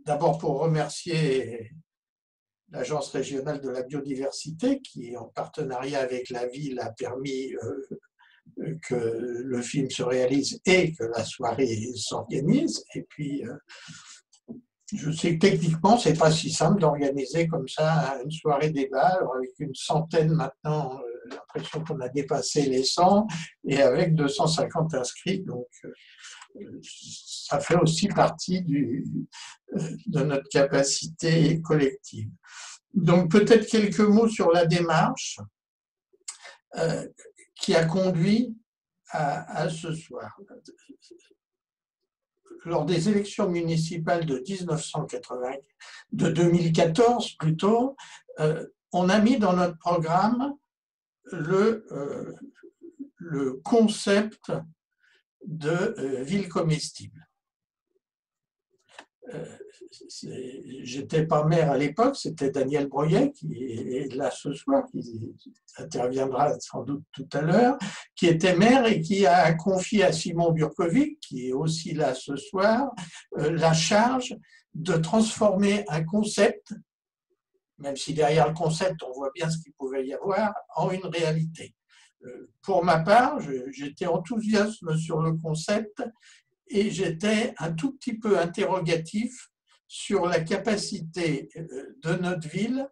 d'abord pour remercier l'Agence régionale de la biodiversité qui, en partenariat avec la ville, a permis que le film se réalise et que la soirée s'organise. Et puis, je sais que techniquement, c'est pas si simple d'organiser comme ça une soirée débat. Alors avec une centaine maintenant, l'impression qu'on a dépassé les 100 et avec 250 inscrits. Donc, ça fait aussi partie de notre capacité collective. Donc, peut-être quelques mots sur la démarche qui a conduit à ce soir. Lors des élections municipales de 2014 plutôt, on a mis dans notre programme le concept de ville comestible. J'étais pas maire à l'époque, c'était Daniel Breuillet qui est là ce soir, qui interviendra sans doute tout à l'heure, qui était maire et qui a confié à Simon Burkovic, qui est aussi là ce soir, la charge de transformer un concept, même si derrière le concept on voit bien ce qu'il pouvait y avoir, en une réalité. Pour ma part, j'étais enthousiaste sur le concept et j'étais un tout petit peu interrogatif sur la capacité de notre ville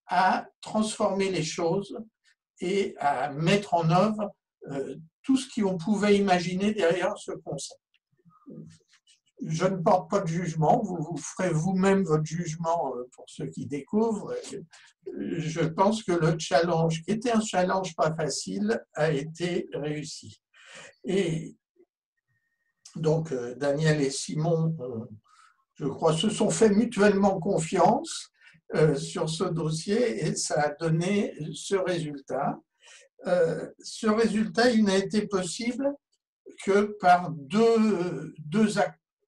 à transformer les choses et à mettre en œuvre tout ce qu'on pouvait imaginer derrière ce concept. Je ne porte pas de jugement, vous ferez vous-même votre jugement pour ceux qui découvrent. Je pense que le challenge, qui était un challenge pas facile, a été réussi. Et donc, Daniel et Simon, je crois, se sont fait mutuellement confiance sur ce dossier et ça a donné ce résultat. Ce résultat, il n'a été possible que par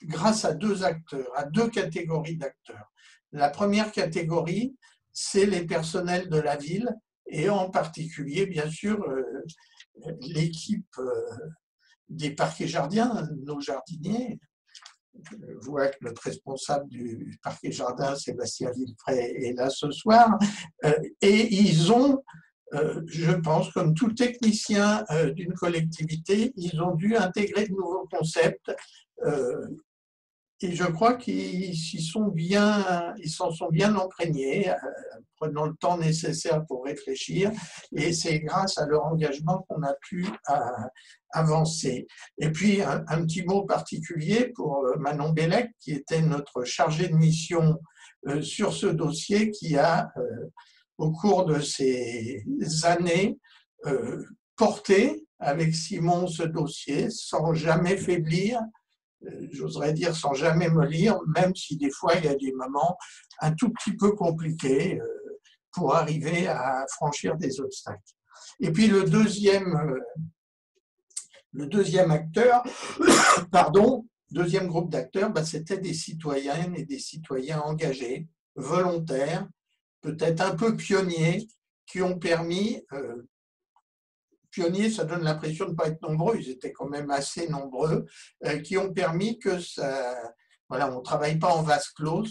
grâce à deux acteurs, à deux catégories d'acteurs. La première catégorie, c'est les personnels de la ville et en particulier, bien sûr, l'équipe des parcs et jardins, nos jardiniers. Je vois que notre responsable du parc et jardin, Sébastien Villefray, est là ce soir. Et ils ont, je pense, comme tout technicien d'une collectivité, ils ont dû intégrer de nouveaux concepts. Et je crois qu'ils s'en sont bien imprégnés, prenant le temps nécessaire pour réfléchir. Et c'est grâce à leur engagement qu'on a pu avancer. Et puis, un petit mot particulier pour Manon Bellec, qui était notre chargée de mission sur ce dossier, qui a, au cours de ces années, porté avec Simon ce dossier sans jamais faiblir, j'oserais dire sans jamais me lire, même si des fois il y a des moments un tout petit peu compliqués pour arriver à franchir des obstacles. Et puis le deuxième acteur, deuxième groupe d'acteurs, c'était des citoyennes et des citoyens engagés, volontaires, peut-être un peu pionniers, qui ont permis, pionniers, ça donne l'impression de ne pas être nombreux, ils étaient quand même assez nombreux, qui ont permis que ça... Voilà, on ne travaille pas en vase clos,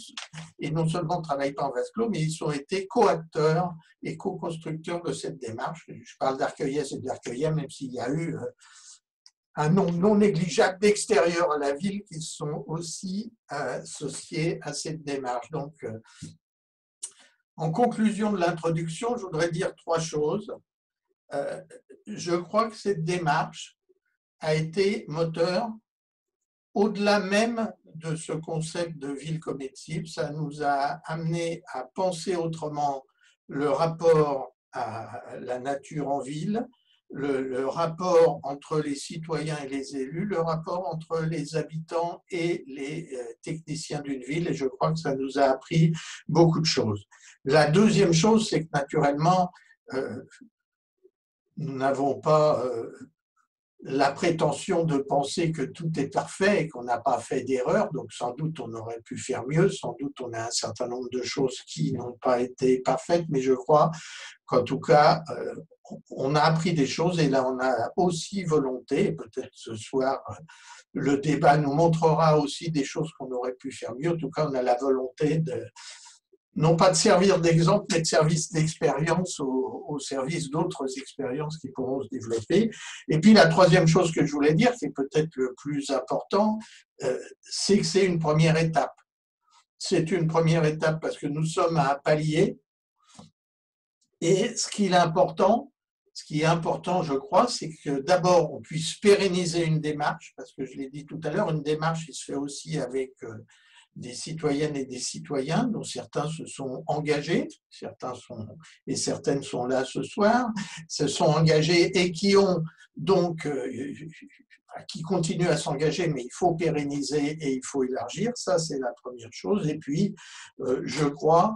et non seulement on ne travaille pas en vase clos, mais ils ont été co-acteurs et co-constructeurs de cette démarche. Je parle d'Arcueillès et d'Arcueillais, même s'il y a eu un nombre non négligeable d'extérieurs à la ville qui sont aussi associés à cette démarche. Donc, en conclusion de l'introduction, je voudrais dire trois choses. Je crois que cette démarche a été moteur au-delà même de ce concept de ville comestible. Ça nous a amené à penser autrement le rapport à la nature en ville, le rapport entre les citoyens et les élus, le rapport entre les habitants et les techniciens d'une ville, et je crois que ça nous a appris beaucoup de choses. La deuxième chose, c'est que naturellement, nous n'avons pas la prétention de penser que tout est parfait et qu'on n'a pas fait d'erreur, donc sans doute on aurait pu faire mieux, sans doute on a un certain nombre de choses qui n'ont pas été parfaites, mais je crois qu'en tout cas, on a appris des choses et là on a aussi volonté, et peut-être ce soir, le débat nous montrera aussi des choses qu'on aurait pu faire mieux, en tout cas on a la volonté de non pas de servir d'exemple, mais de service d'expérience au service d'autres expériences qui pourront se développer. Et puis la troisième chose que je voulais dire, qui est peut-être le plus important, c'est que c'est une première étape. C'est une première étape parce que nous sommes à un palier. Et ce qui est important, je crois, c'est que d'abord, on puisse pérenniser une démarche, parce que je l'ai dit tout à l'heure, une démarche, il se fait aussi avec des citoyennes et des citoyens, dont certains se sont engagés, et certaines sont là ce soir, se sont engagés et qui ont donc, qui continuent à s'engager, mais il faut pérenniser et il faut élargir, ça c'est la première chose. Et puis, je crois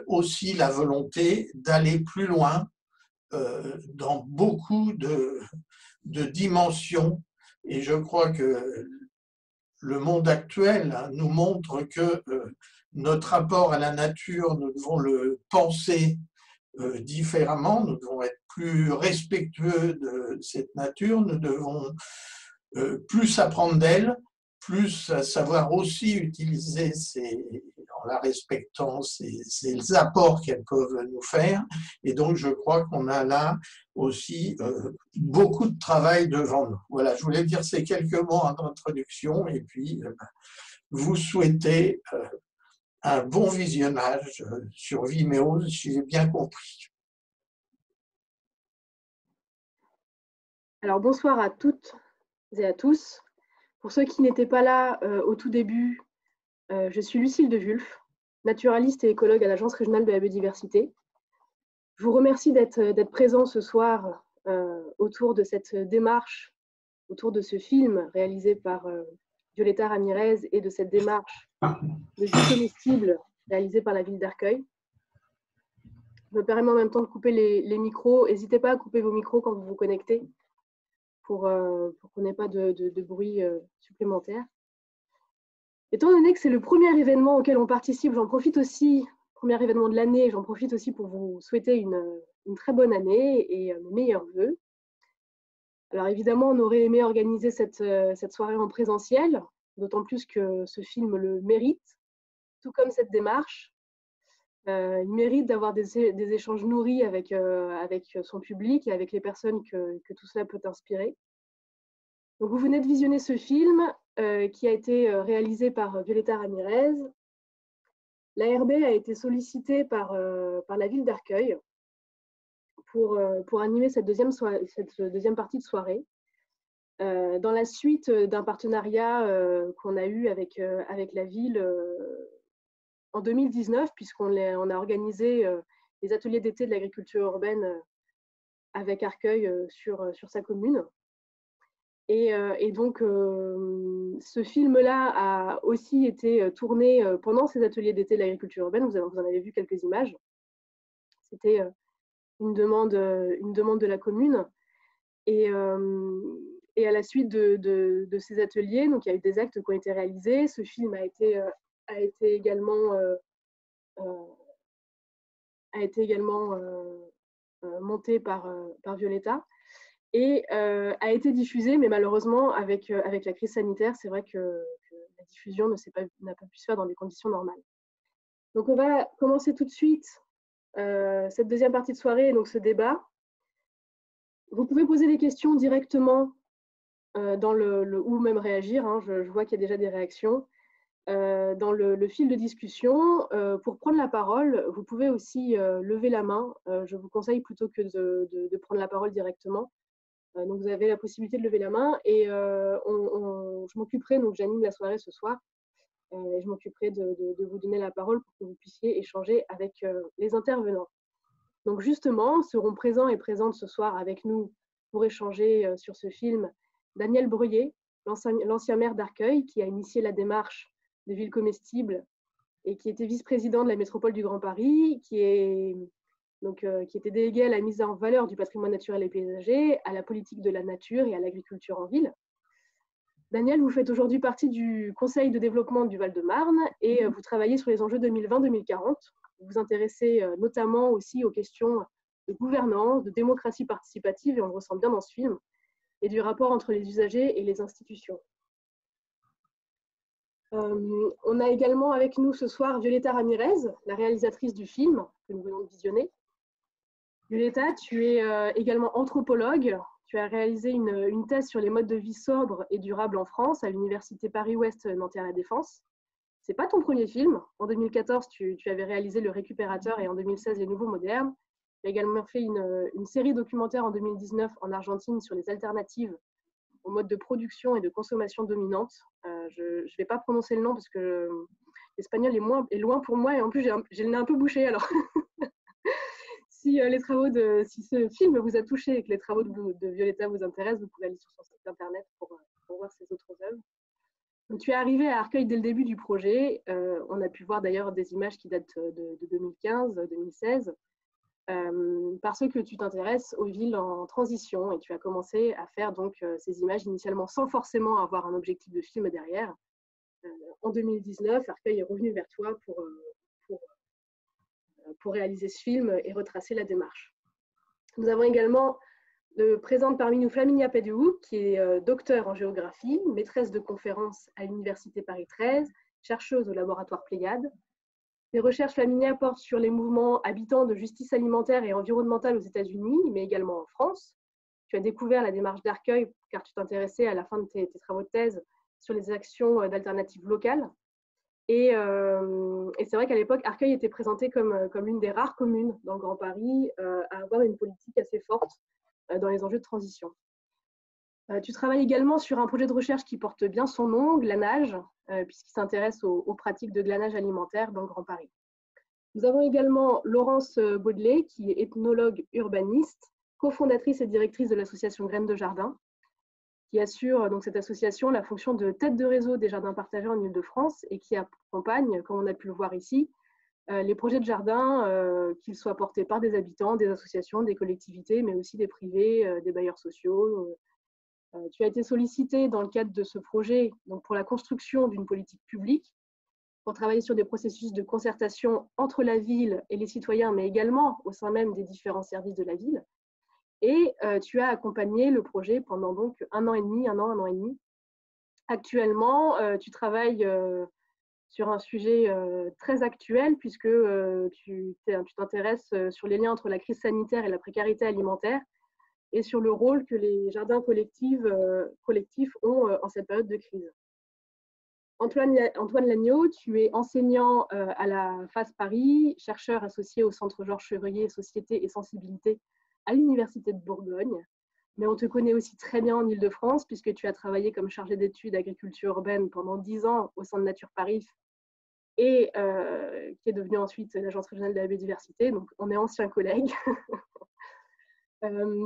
aussi la volonté d'aller plus loin dans beaucoup de dimensions, et je crois que le monde actuel nous montre que notre rapport à la nature, nous devons le penser différemment, nous devons être plus respectueux de cette nature, nous devons plus apprendre d'elle, plus savoir aussi utiliser en la respectant ces apports qu'elles peuvent nous faire. Et donc, je crois qu'on a là aussi beaucoup de travail devant nous. Voilà, je voulais dire ces quelques mots en introduction et puis vous souhaiter un bon visionnage sur Vimeo, si j'ai bien compris. Alors, bonsoir à toutes et à tous. Pour ceux qui n'étaient pas là au tout début, je suis Lucille de Wulf, naturaliste et écologue à l'Agence régionale de la biodiversité. Je vous remercie d'être présents ce soir autour de cette démarche, autour de ce film réalisé par Violeta Ramirez et de cette démarche de vie comestible réalisée par la ville d'Arcueil. Je me permets en même temps de couper les micros. N'hésitez pas à couper vos micros quand vous vous connectez pour qu'on n'ait pas de bruit supplémentaire. Étant donné que c'est le premier événement auquel on participe, j'en profite aussi, premier événement de l'année, j'en profite aussi pour vous souhaiter une très bonne année et mes meilleurs vœux. Alors évidemment, on aurait aimé organiser cette soirée en présentiel, d'autant plus que ce film le mérite, tout comme cette démarche. Il mérite d'avoir des échanges nourris avec son public et avec les personnes que tout cela peut inspirer. Donc vous venez de visionner ce film qui a été réalisé par Violeta Ramirez. L'ARB a été sollicitée par la ville d'Arcueil pour animer cette deuxième partie de soirée. Dans la suite d'un partenariat qu'on a eu avec la ville en 2019, puisqu'on a organisé les ateliers d'été de l'agriculture urbaine avec Arcueil sur sa commune. Et donc, ce film-là a aussi été tourné pendant ces ateliers d'été de l'agriculture urbaine. Vous en avez vu quelques images. C'était une demande de la commune. Et à la suite de ces ateliers, donc il y a eu des actes qui ont été réalisés. Ce film a été également monté par Violeta. Et a été diffusé, mais malheureusement, avec la crise sanitaire, c'est vrai que la diffusion n'a pas pu se faire dans des conditions normales. Donc, on va commencer tout de suite cette deuxième partie de soirée, donc ce débat. Vous pouvez poser des questions directement ou même réagir. Hein, je vois qu'il y a déjà des réactions. Dans le fil de discussion, pour prendre la parole, vous pouvez aussi lever la main. Je vous conseille plutôt que de prendre la parole directement. Donc, vous avez la possibilité de lever la main et je m'occuperai, donc j'anime la soirée ce soir, et je m'occuperai de vous donner la parole pour que vous puissiez échanger avec les intervenants. Donc, justement, seront présents et présentes ce soir avec nous pour échanger sur ce film Daniel Breuiller, l'ancien maire d'Arcueil, qui a initié la démarche de ville comestible et qui était vice-président de la métropole du Grand Paris, qui est donc, qui était délégué à la mise en valeur du patrimoine naturel et paysager, à la politique de la nature et à l'agriculture en ville. Daniel, vous faites aujourd'hui partie du Conseil de développement du Val-de-Marne et vous travaillez sur les enjeux 2020-2040. Vous vous intéressez notamment aussi aux questions de gouvernance, de démocratie participative, et on le ressent bien dans ce film, et du rapport entre les usagers et les institutions. On a également avec nous ce soir Violeta Ramirez, la réalisatrice du film que nous venons de visionner. Violeta, tu es également anthropologue. Tu as réalisé une thèse sur les modes de vie sobres et durables en France à l'université Paris-Ouest Nanterre-La Défense. Ce n'est pas ton premier film. En 2014, tu avais réalisé Le Récupérateur et en 2016, Les Nouveaux Modernes. Tu as également fait une série documentaire en 2019 en Argentine sur les alternatives aux modes de production et de consommation dominantes. Je ne vais pas prononcer le nom parce que l'espagnol est loin pour moi et en plus j'ai le nez un peu bouché. Alors si ce film vous a touché et que les travaux de Violeta vous intéressent, vous pouvez aller sur son site internet pour voir ses autres œuvres. Donc, tu es arrivé à Arcueil dès le début du projet. On a pu voir d'ailleurs des images qui datent de 2015-2016. Parce que tu t'intéresses aux villes en transition et tu as commencé à faire donc ces images initialement sans forcément avoir un objectif de film derrière. En 2019, Arcueil est revenu vers toi pour réaliser ce film et retracer la démarche. Nous avons également présente parmi nous Flaminia Pedou, qui est docteure en géographie, maîtresse de conférences à l'Université Paris 13, chercheuse au laboratoire Pléiade. Ses recherches, Flaminia, portent sur les mouvements habitants de justice alimentaire et environnementale aux États-Unis, mais également en France. Tu as découvert la démarche d'Arcueil car tu t'intéressais à la fin de tes travaux de thèse sur les actions d'alternatives locales. Et c'est vrai qu'à l'époque, Arcueil était présenté comme l'une des rares communes dans le Grand Paris à avoir une politique assez forte dans les enjeux de transition. Tu travailles également sur un projet de recherche qui porte bien son nom, Glanage, puisqu'il s'intéresse aux pratiques de glanage alimentaire dans le Grand Paris. Nous avons également Laurence Baudelet, qui est ethnologue urbaniste, cofondatrice et directrice de l'association Graines de Jardin, qui assure donc cette association la fonction de tête de réseau des jardins partagés en Île-de-France et qui accompagne, comme on a pu le voir ici, les projets de jardin, qu'ils soient portés par des habitants, des associations, des collectivités, mais aussi des privés, des bailleurs sociaux. Tu as été sollicité dans le cadre de ce projet donc pour la construction d'une politique publique, pour travailler sur des processus de concertation entre la ville et les citoyens, mais également au sein même des différents services de la ville. Et tu as accompagné le projet pendant donc un an et demi. Actuellement, tu travailles sur un sujet très actuel puisque tu t'intéresses sur les liens entre la crise sanitaire et la précarité alimentaire et sur le rôle que les jardins collectifs ont en cette période de crise. Antoine Lagneau, tu es enseignant à la FAS Paris, chercheur associé au Centre Georges Chevrier, Société et Sensibilité à l'Université de Bourgogne. Mais on te connaît aussi très bien en Île-de-France puisque tu as travaillé comme chargé d'études agriculture urbaine pendant 10 ans au Centre Nature Paris et qui est devenu ensuite l'Agence régionale de la biodiversité. Donc, on est anciens collègues.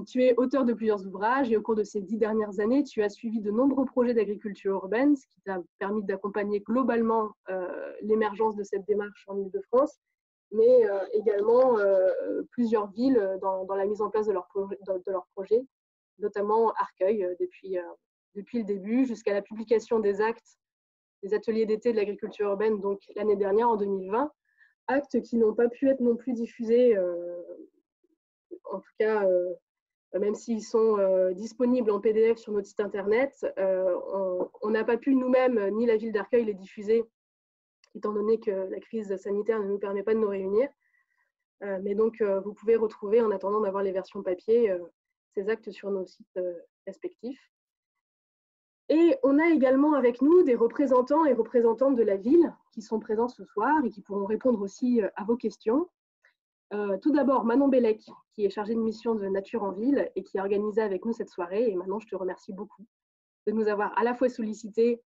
Tu es auteur de plusieurs ouvrages et au cours de ces 10 dernières années, tu as suivi de nombreux projets d'agriculture urbaine, ce qui t'a permis d'accompagner globalement l'émergence de cette démarche en Île-de-France, mais également plusieurs villes dans la mise en place de leurs projets, notamment Arcueil depuis le début jusqu'à la publication des actes des ateliers d'été de l'agriculture urbaine, donc l'année dernière, en 2020, actes qui n'ont pas pu être non plus diffusés, en tout cas, même s'ils sont disponibles en PDF sur notre site internet, on n'a pas pu nous-mêmes, ni la ville d'Arcueil, les diffuser, étant donné que la crise sanitaire ne nous permet pas de nous réunir. Mais donc, vous pouvez retrouver, en attendant d'avoir les versions papier, ces actes sur nos sites respectifs. Et on a également avec nous des représentants et représentantes de la ville qui sont présents ce soir et qui pourront répondre aussi à vos questions. Tout d'abord, Manon Bellec, qui est chargée de mission de Nature en Ville et qui a organisé avec nous cette soirée. Et Manon, je te remercie beaucoup de nous avoir à la fois sollicité,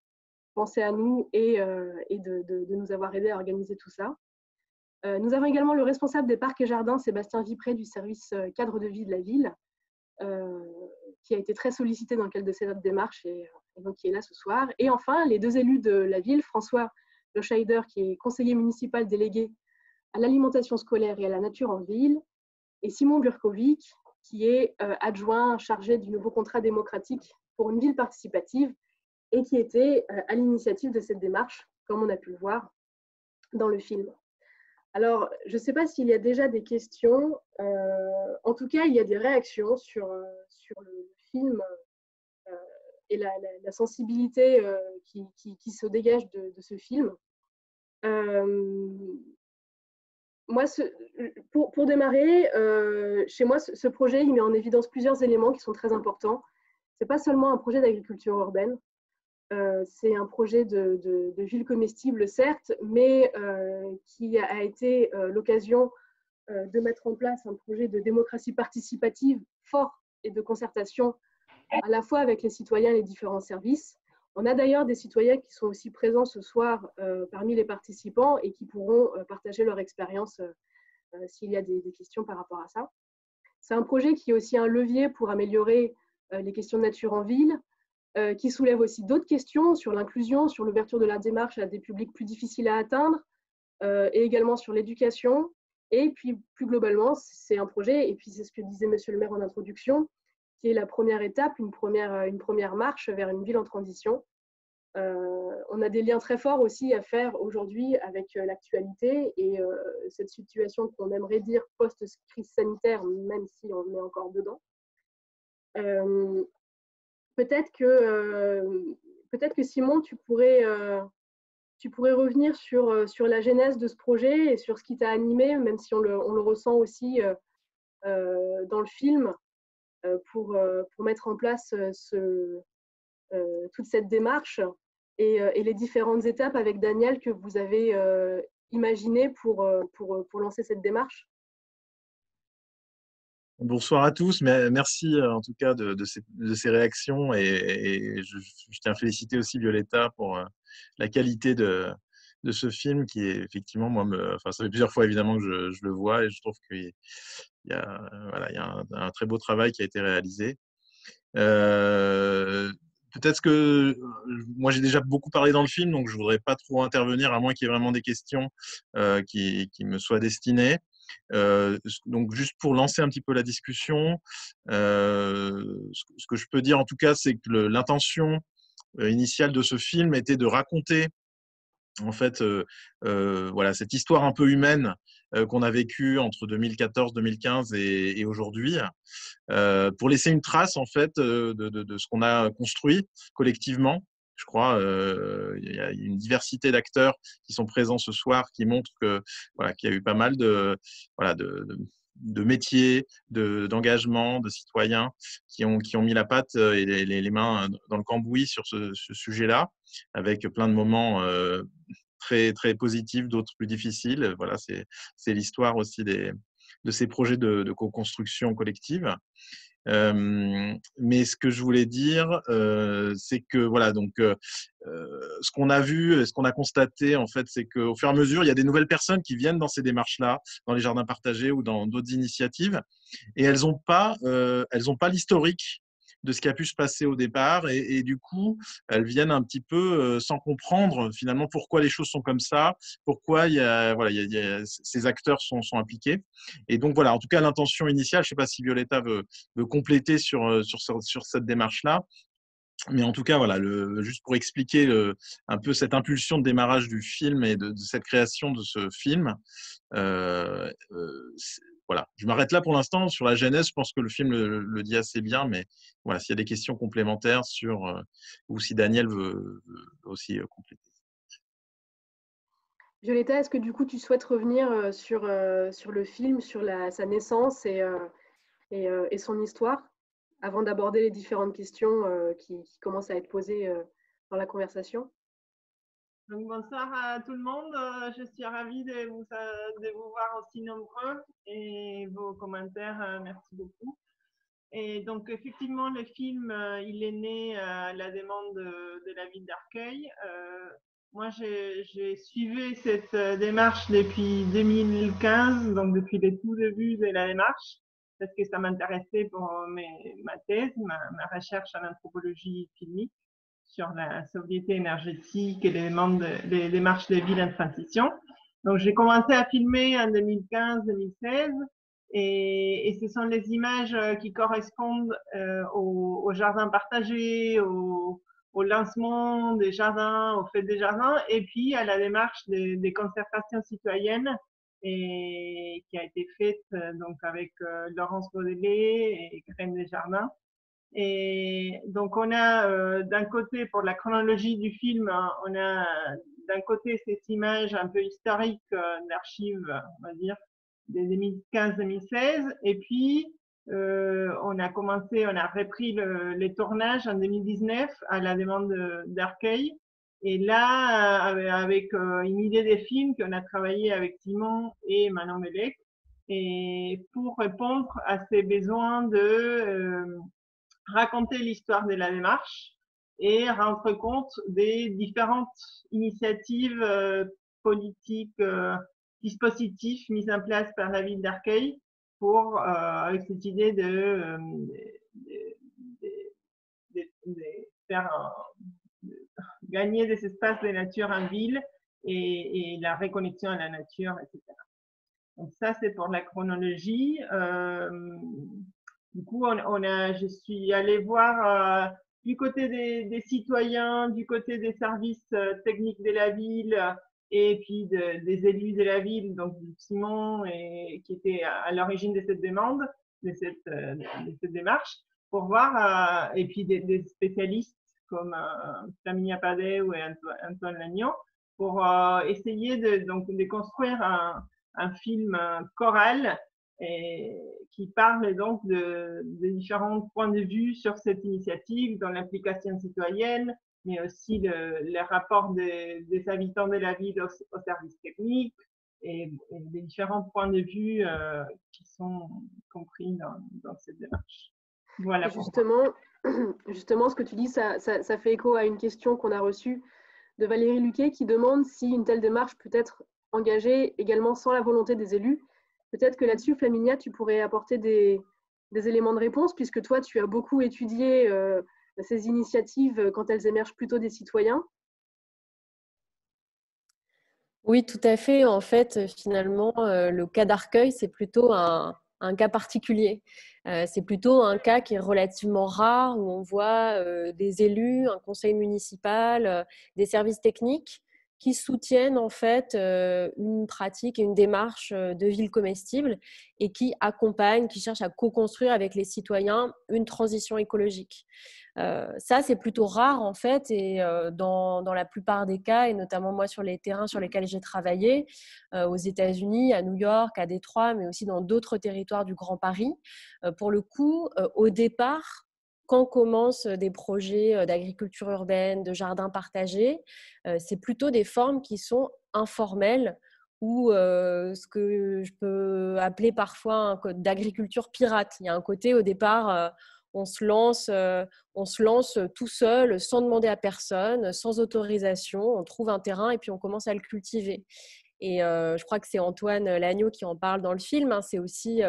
pensé à nous et de nous avoir aidé à organiser tout ça. Nous avons également le responsable des parcs et jardins, Sébastien Vipré, du service cadre de vie de la ville, qui a été très sollicité dans le cadre de cette démarche et donc qui est là ce soir. Et enfin, les deux élus de la ville, François Le Scheider, qui est conseiller municipal délégué à l'alimentation scolaire et à la nature en ville, et Simon Burkovic, qui est adjoint chargé du nouveau contrat démocratique pour une ville participative et qui était à l'initiative de cette démarche, comme on a pu le voir dans le film. Alors, je ne sais pas s'il y a déjà des questions. En tout cas, il y a des réactions sur le film et la sensibilité qui se dégage de ce film. Moi, pour démarrer, chez moi, ce projet, il met en évidence plusieurs éléments qui sont très importants. Ce n'est pas seulement un projet d'agriculture urbaine, c'est un projet de ville comestible, certes, mais qui a été l'occasion de mettre en place un projet de démocratie participative fort et de concertation à la fois avec les citoyens et les différents services. On a d'ailleurs des citoyens qui sont aussi présents ce soir parmi les participants et qui pourront partager leur expérience s'il y a des questions par rapport à ça. C'est un projet qui est aussi un levier pour améliorer les questions de nature en ville, qui soulève aussi d'autres questions sur l'inclusion, sur l'ouverture de la démarche à des publics plus difficiles à atteindre, et également sur l'éducation. Et puis, plus globalement, c'est un projet, et puis c'est ce que disait Monsieur le maire en introduction, qui est la première étape, une première marche vers une ville en transition. On a des liens très forts aussi à faire aujourd'hui avec l'actualité et cette situation qu'on aimerait dire post-crise sanitaire, même si on est encore dedans. Peut-être que Simon, tu pourrais revenir sur la genèse de ce projet et sur ce qui t'a animé, même si on le ressent aussi dans le film, pour mettre en place toute cette démarche et les différentes étapes avec Daniel que vous avez imaginées pour lancer cette démarche. Bonsoir à tous, merci en tout cas de ces réactions et je tiens à féliciter aussi Violetta pour la qualité de ce film qui est effectivement, ça fait plusieurs fois évidemment que je le vois et je trouve qu'il y a, il y a un très beau travail qui a été réalisé. Peut-être que moi j'ai déjà beaucoup parlé dans le film, donc je voudrais pas trop intervenir à moins qu'il y ait vraiment des questions qui me soient destinées. Donc juste pour lancer un petit peu la discussion, ce que je peux dire en tout cas, c'est que l'intention initiale de ce film était de raconter en fait voilà, cette histoire un peu humaine qu'on a vécue entre 2014, 2015 et aujourd'hui, pour laisser une trace en fait de ce qu'on a construit collectivement. Je crois il y a une diversité d'acteurs qui sont présents ce soir qui montrent que voilà, qu'il y a eu pas mal de métiers, d'engagement, de citoyens qui ont mis la patte et les mains dans le cambouis sur ce sujet-là, avec plein de moments très très positifs, d'autres plus difficiles. Voilà, c'est l'histoire aussi de ces projets de co-construction collective. Mais ce que je voulais dire, c'est que voilà, donc ce qu'on a vu, ce qu'on a constaté en fait, c'est qu'au fur et à mesure, il y a des nouvelles personnes qui viennent dans ces démarches-là, dans les jardins partagés ou dans d'autres initiatives, et elles n'ont pas l'historique de ce qui a pu se passer au départ, et du coup, elles viennent un petit peu sans comprendre finalement pourquoi les choses sont comme ça, pourquoi ces acteurs sont impliqués. Et donc voilà, en tout cas, l'intention initiale, je ne sais pas si Violetta veut compléter sur cette démarche-là. Mais en tout cas, voilà, juste pour expliquer un peu cette impulsion de démarrage du film et de cette création de ce film, voilà. Je m'arrête là pour l'instant sur la genèse. Je pense que le film le dit assez bien, mais voilà, s'il y a des questions complémentaires ou si Daniel veut aussi compléter. Violetta, est-ce que du coup tu souhaites revenir sur le film, sur sa naissance et son histoire, avant d'aborder les différentes questions qui commencent à être posées dans la conversation? Donc, bonsoir à tout le monde. Je suis ravie de vous voir aussi nombreux et vos commentaires, merci beaucoup. Et donc, effectivement, le film, il est né à la demande de la ville d'Arcueil. Moi, j'ai suivi cette démarche depuis 2015, donc depuis le tout début de la démarche, parce que ça m'intéressait pour ma thèse, ma recherche en anthropologie filmique sur la sobriété énergétique et les démarches des villes en transition. Donc, j'ai commencé à filmer en 2015-2016 Et ce sont les images qui correspondent au jardin partagé, au lancement des jardins, aux fêtes des jardins, et puis à la démarche des concertations citoyennes et qui a été faite donc avec Laurence Baudelet et Graines des Jardins. Et donc on a d'un côté, pour la chronologie du film, on a d'un côté cette image un peu historique d'archives, on va dire, de 2015-2016, et puis on a repris les tournages en 2019 à la demande d'Arcueil. Et là, avec une idée des films qu'on a travaillé avec Simon et Manon Melec, et pour répondre à ces besoins de raconter l'histoire de la démarche et rendre compte des différentes initiatives politiques, dispositifs mis en place par la ville d'Arcueil pour, avec cette idée de faire gagner des espaces de nature en ville et la reconnexion à la nature, etc. Donc ça, c'est pour la chronologie. Du coup, je suis allée voir du côté des citoyens, du côté des services techniques de la ville et puis des élus de la ville, donc Simon, qui était à l'origine de cette demande, de cette démarche, pour voir, et puis des spécialistes comme Flaminia Padet ou Antoine Lagnon, pour essayer de construire un film choral qui parle donc de différents points de vue sur cette initiative, dans l'implication citoyenne, mais aussi les rapports des habitants de la ville aux services techniques et des différents points de vue qui sont compris dans cette démarche. Voilà. Justement, ce que tu dis, ça fait écho à une question qu'on a reçue de Valérie Luquet qui demande si une telle démarche peut être engagée également sans la volonté des élus. Peut-être que là-dessus, Flaminia, tu pourrais apporter des éléments de réponse, puisque toi, tu as beaucoup étudié ces initiatives quand elles émergent plutôt des citoyens. Oui, tout à fait. En fait, finalement, le cas d'Arcueil, c'est plutôt un cas particulier. C'est plutôt un cas qui est relativement rare, où on voit des élus, un conseil municipal, des services techniques qui soutiennent en fait une pratique et une démarche de ville comestible et qui accompagnent, qui cherchent à co-construire avec les citoyens une transition écologique. Ça, c'est plutôt rare en fait, et dans la plupart des cas, et notamment moi sur les terrains sur lesquels j'ai travaillé, aux États-Unis, à New York, à Détroit, mais aussi dans d'autres territoires du Grand Paris, pour le coup, au départ, quand commencent des projets d'agriculture urbaine, de jardins partagés, c'est plutôt des formes qui sont informelles ou ce que je peux appeler parfois un code d'agriculture pirate. Il y a un côté au départ, on se lance tout seul, sans demander à personne, sans autorisation, on trouve un terrain et puis on commence à le cultiver. Et je crois que c'est Antoine Lagnon qui en parle dans le film. Hein. C'est aussi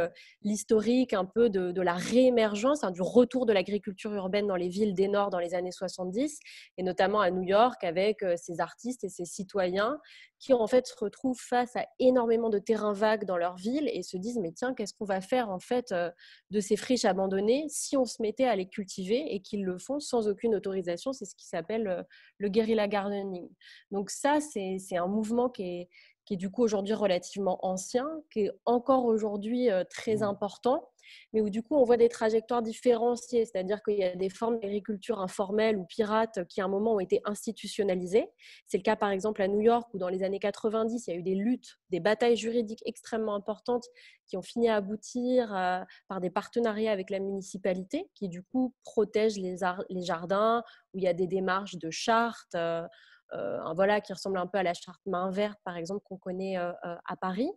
l'historique un peu de la réémergence, du retour de l'agriculture urbaine dans les villes des Nord dans les années 70, et notamment à New York avec ces artistes et ces citoyens qui en fait se retrouvent face à énormément de terrains vagues dans leur ville et se disent mais tiens, qu'est-ce qu'on va faire en fait de ces friches abandonnées si on se mettait à les cultiver, et qu'ils le font sans aucune autorisation. C'est ce qui s'appelle le guerrilla gardening. Donc ça, c'est un mouvement qui est du coup aujourd'hui relativement ancien, qui est encore aujourd'hui très important, mais où du coup on voit des trajectoires différenciées, c'est-à-dire qu'il y a des formes d'agriculture informelle ou pirate qui à un moment ont été institutionnalisées. C'est le cas par exemple à New York, où dans les années 90, il y a eu des luttes, des batailles juridiques extrêmement importantes qui ont fini à aboutir par des partenariats avec la municipalité, qui du coup protègent les jardins, où il y a des démarches de chartes, voilà, qui ressemble un peu à la charte main verte, par exemple, qu'on connaît à Paris.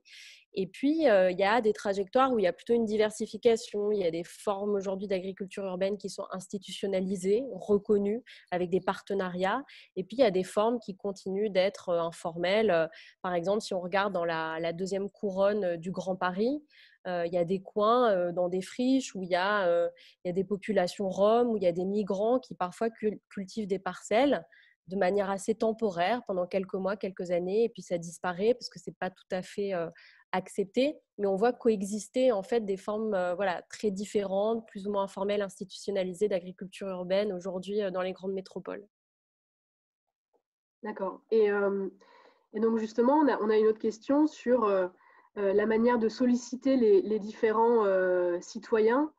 Et puis, il y a des trajectoires où il y a plutôt une diversification. Il y a des formes aujourd'hui d'agriculture urbaine qui sont institutionnalisées, reconnues, avec des partenariats. Et puis, il y a des formes qui continuent d'être informelles. Par exemple, si on regarde dans la deuxième couronne du Grand Paris, il y a des coins dans des friches où il y a des populations roms, où il y a des migrants qui parfois cultivent des parcelles de manière assez temporaire pendant quelques mois, quelques années, et puis ça disparaît parce que ce n'est pas tout à fait accepter, mais on voit coexister en fait des formes voilà, très différentes, plus ou moins informelles, institutionnalisées d'agriculture urbaine aujourd'hui dans les grandes métropoles. D'accord. Et donc justement, on a une autre question sur la manière de solliciter les différents citoyens,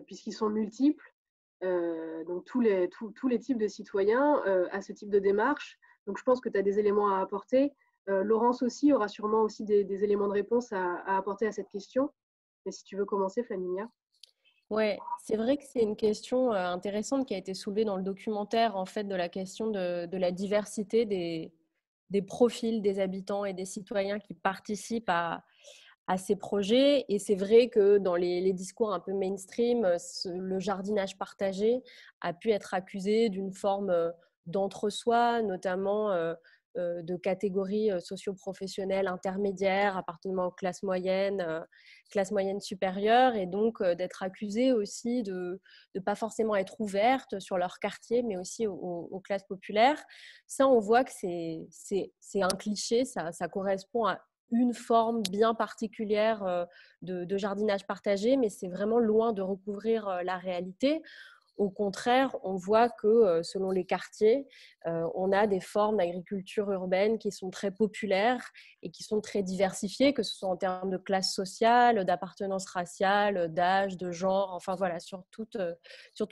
puisqu'ils sont multiples, donc tous les types de citoyens à ce type de démarche. Donc je pense que tu as des éléments à apporter. Laurence aussi aura sûrement aussi des éléments de réponse à apporter à cette question. Mais si tu veux commencer, Flaminia. Ouais, c'est vrai que c'est une question intéressante qui a été soulevée dans le documentaire, en fait, de la question de la diversité des profils des habitants et des citoyens qui participent à ces projets. Et c'est vrai que dans les discours un peu mainstream, le jardinage partagé a pu être accusé d'une forme d'entre-soi, notamment de catégories socio-professionnelles intermédiaires, appartenant aux classes moyennes supérieures, et donc d'être accusé aussi de ne pas forcément être ouverte sur leur quartier, mais aussi aux classes populaires. Ça, on voit que c'est un cliché, ça correspond à une forme bien particulière de jardinage partagé, mais c'est vraiment loin de recouvrir la réalité. Au contraire, on voit que selon les quartiers, on a des formes d'agriculture urbaine qui sont très populaires et qui sont très diversifiées, que ce soit en termes de classe sociale, d'appartenance raciale, d'âge, de genre, enfin voilà, sur toutes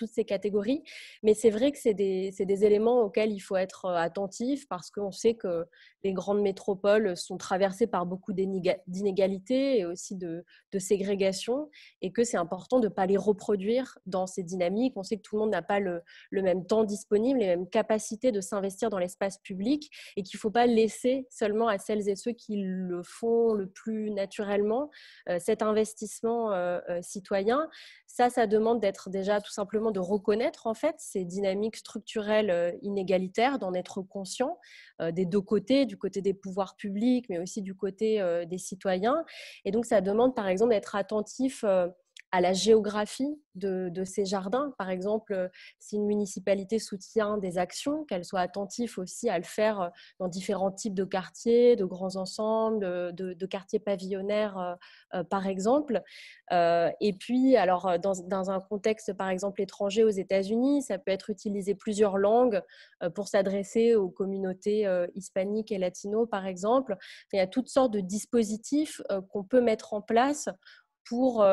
ces catégories. Mais c'est vrai que c'est des éléments auxquels il faut être attentif, parce qu'on sait que les grandes métropoles sont traversées par beaucoup d'inégalités et aussi de ségrégation, et que c'est important de ne pas les reproduire dans ces dynamiques. On sait que tout le monde n'a pas le même temps disponible, les mêmes capacités de s'investir dans l'espace public, et qu'il ne faut pas laisser seulement à celles et ceux qui le font le plus naturellement cet investissement citoyen. Ça demande d'être déjà tout simplement de reconnaître en fait ces dynamiques structurelles inégalitaires, d'en être conscient des deux côtés, du côté des pouvoirs publics, mais aussi du côté des citoyens. Et donc, ça demande par exemple d'être attentif à la géographie de ces jardins. Par exemple, si une municipalité soutient des actions, qu'elle soit attentive aussi à le faire dans différents types de quartiers, de grands ensembles, de quartiers pavillonnaires, par exemple. Et puis, alors, dans un contexte, par exemple, étranger aux États-Unis, ça peut être utiliser plusieurs langues pour s'adresser aux communautés hispaniques et latino, par exemple. Il y a toutes sortes de dispositifs qu'on peut mettre en place pour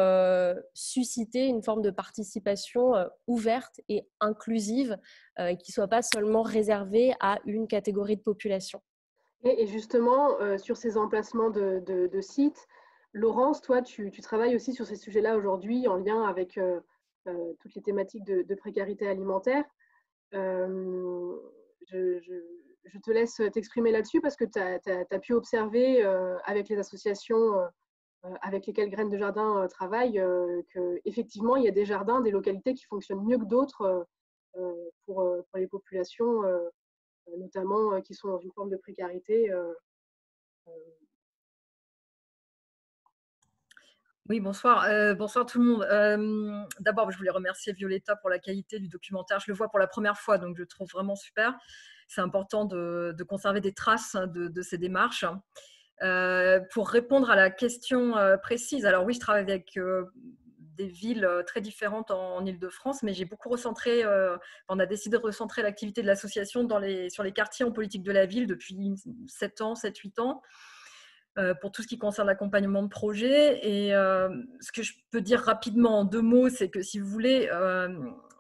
susciter une forme de participation ouverte et inclusive, qui ne soit pas seulement réservée à une catégorie de population. Et justement, sur ces emplacements de sites, Laurence, toi, tu travailles aussi sur ces sujets-là aujourd'hui en lien avec toutes les thématiques de précarité alimentaire. Je te laisse t'exprimer là-dessus, parce que tu as pu observer avec les associations avec lesquelles Graines de Jardin travaille, qu'effectivement, il y a des jardins, des localités qui fonctionnent mieux que d'autres pour les populations, notamment qui sont dans une forme de précarité. Oui, bonsoir. Bonsoir tout le monde. D'abord, je voulais remercier Violetta pour la qualité du documentaire. Je le vois pour la première fois, donc je le trouve vraiment super. C'est important de conserver des traces de ces démarches. Pour répondre à la question précise, alors oui, je travaille avec des villes très différentes en Île-de-France, mais j'ai beaucoup recentré, on a décidé de recentrer l'activité de l'association sur les quartiers en politique de la ville depuis 7-8 ans. Pour tout ce qui concerne l'accompagnement de projet. Et ce que je peux dire rapidement en 2 mots, c'est que si vous voulez,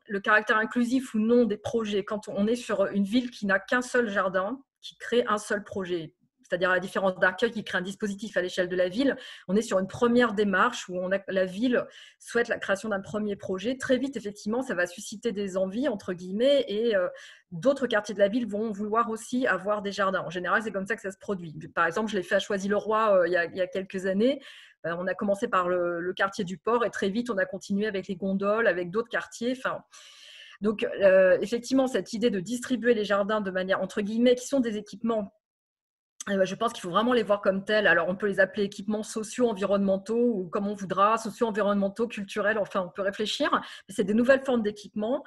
le caractère inclusif ou non des projets, quand on est sur une ville qui n'a qu'un seul jardin, qui crée un seul projet, c'est-à-dire à la différence d'Arcueil qui crée un dispositif à l'échelle de la ville, on est sur une première démarche où la ville souhaite la création d'un premier projet. Très vite, effectivement, ça va susciter des envies, entre guillemets, et d'autres quartiers de la ville vont vouloir aussi avoir des jardins. En général, c'est comme ça que ça se produit. Par exemple, je l'ai fait à Choisy-le-Roi il y a quelques années. On a commencé par le quartier du port, et très vite, on a continué avec les gondoles, avec d'autres quartiers. Donc, effectivement, cette idée de distribuer les jardins de manière, entre guillemets, qui sont des équipements, je pense qu'il faut vraiment les voir comme tels. Alors, on peut les appeler équipements socio-environnementaux ou comme on voudra, socio-environnementaux, culturels, enfin, on peut réfléchir. Mais c'est des nouvelles formes d'équipements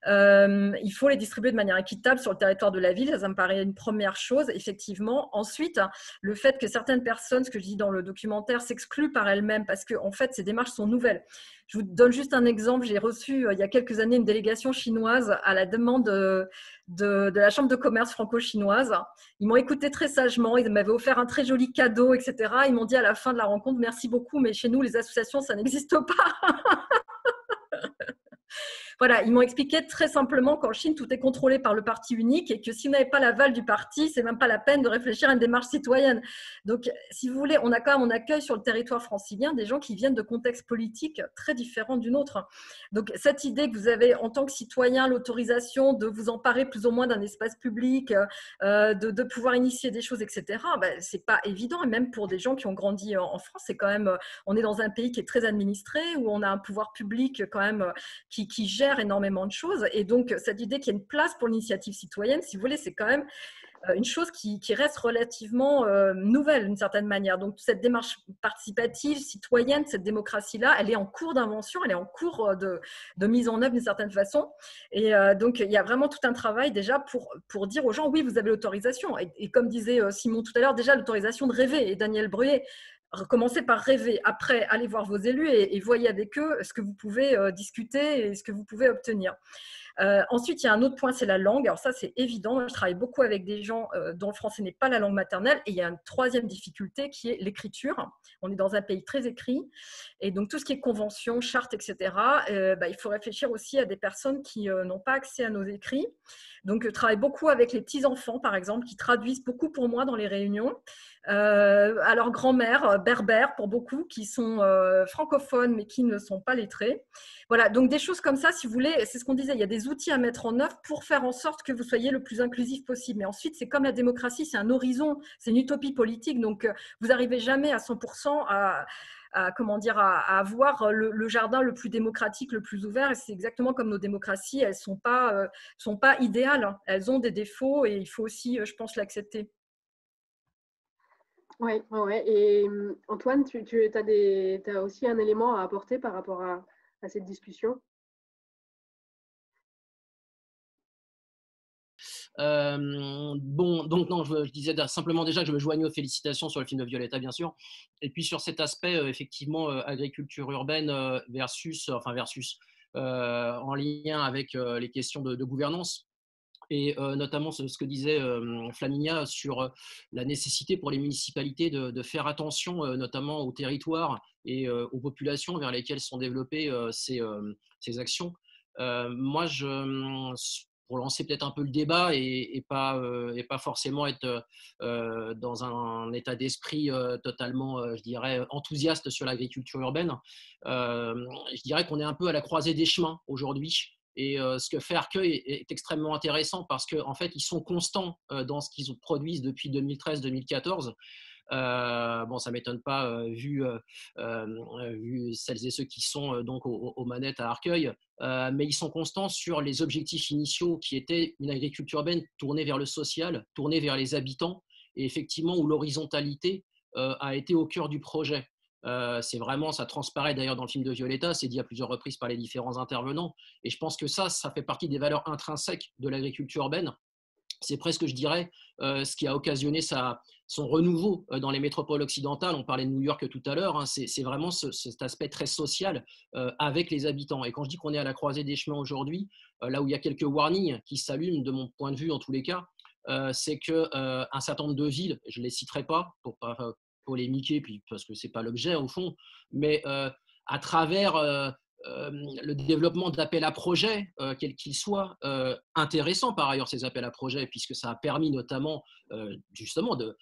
Il faut les distribuer de manière équitable sur le territoire de la ville. Ça me paraît une première chose, effectivement. Ensuite, le fait que certaines personnes, ce que je dis dans le documentaire, s'excluent par elles-mêmes parce que, en fait, ces démarches sont nouvelles. Je vous donne juste un exemple. J'ai reçu il y a quelques années une délégation chinoise à la demande de la Chambre de commerce franco-chinoise. Ils m'ont écouté très sagement. Ils m'avaient offert un très joli cadeau, etc. Ils m'ont dit à la fin de la rencontre, merci beaucoup, mais chez nous, les associations, ça n'existe pas. Voilà, ils m'ont expliqué très simplement qu'en Chine, tout est contrôlé par le parti unique et que si vous n'avez pas l'aval du parti, c'est même pas la peine de réfléchir à une démarche citoyenne. Donc, si vous voulez, on a quand même, on accueille sur le territoire francilien des gens qui viennent de contextes politiques très différents du nôtre. Donc, cette idée que vous avez en tant que citoyen l'autorisation de vous emparer plus ou moins d'un espace public, de pouvoir initier des choses, etc., ben, c'est pas évident. Et même pour des gens qui ont grandi en France, c'est quand même, on est dans un pays qui est très administré, où on a un pouvoir public quand même qui gère énormément de choses. Et donc, cette idée qu'il y a une place pour l'initiative citoyenne, si vous voulez, c'est quand même une chose qui reste relativement nouvelle d'une certaine manière. Donc, cette démarche participative, citoyenne, cette démocratie-là, elle est en cours d'invention, elle est en cours de mise en œuvre d'une certaine façon. Et donc, il y a vraiment tout un travail déjà pour dire aux gens, oui, vous avez l'autorisation. Et comme disait Simon tout à l'heure, déjà l'autorisation de rêver. Et Daniel Breuer, commencez par rêver. Après, allez voir vos élus et voyez avec eux ce que vous pouvez discuter et ce que vous pouvez obtenir. Ensuite, il y a un autre point, c'est la langue. Alors ça, c'est évident. Je travaille beaucoup avec des gens dont le français n'est pas la langue maternelle. Et il y a une troisième difficulté qui est l'écriture. On est dans un pays très écrit. Et donc, tout ce qui est convention, charte, etc., il faut réfléchir aussi à des personnes qui n'ont pas accès à nos écrits. Donc, je travaille beaucoup avec les petits-enfants, par exemple, qui traduisent beaucoup pour moi dans les réunions. À leur grand-mère, berbère pour beaucoup, qui sont francophones mais qui ne sont pas lettrés. Voilà, donc des choses comme ça, si vous voulez, c'est ce qu'on disait, il y a des outils à mettre en œuvre pour faire en sorte que vous soyez le plus inclusif possible. Mais ensuite, c'est comme la démocratie, c'est un horizon, c'est une utopie politique, donc vous n'arrivez jamais à 100% à avoir le jardin le plus démocratique, le plus ouvert. Et c'est exactement comme nos démocraties, elles sont pas idéales, hein. Elles ont des défauts et il faut aussi, je pense, l'accepter. Oui. Et Antoine, tu as aussi un élément à apporter par rapport à cette discussion? Bon, donc non, je disais simplement déjà que je me joignais aux félicitations sur le film de Violetta, bien sûr. Et puis sur cet aspect, effectivement, agriculture urbaine versus en lien avec les questions de gouvernance. Et notamment ce que disait Flaminia sur la nécessité pour les municipalités de faire attention notamment aux territoires et aux populations vers lesquelles sont développées ces actions. Moi, pour lancer peut-être un peu le débat et pas forcément être dans un état d'esprit totalement, je dirais, enthousiaste sur l'agriculture urbaine, je dirais qu'on est un peu à la croisée des chemins aujourd'hui. Et ce que fait Arcueil est extrêmement intéressant parce qu'en fait, ils sont constants dans ce qu'ils produisent depuis 2013-2014. Bon, ça ne m'étonne pas vu celles et ceux qui sont donc aux manettes à Arcueil, mais ils sont constants sur les objectifs initiaux qui étaient une agriculture urbaine tournée vers le social, tournée vers les habitants, et effectivement où l'horizontalité a été au cœur du projet. C'est vraiment, ça transparaît d'ailleurs dans le film de Violetta, c'est dit à plusieurs reprises par les différents intervenants, et je pense que ça fait partie des valeurs intrinsèques de l'agriculture urbaine. C'est presque, je dirais, ce qui a occasionné son renouveau dans les métropoles occidentales. On parlait de New York tout à l'heure, hein, c'est vraiment cet aspect très social avec les habitants. Et quand je dis qu'on est à la croisée des chemins aujourd'hui, là où il y a quelques warnings qui s'allument de mon point de vue en tous les cas, c'est qu'un certain nombre de villes, je ne les citerai pas pour pas polémiquer, puis parce que ce n'est pas l'objet au fond, mais à travers le développement d'appels à projets, quels qu'ils soient, intéressants par ailleurs ces appels à projets, puisque ça a permis notamment justement de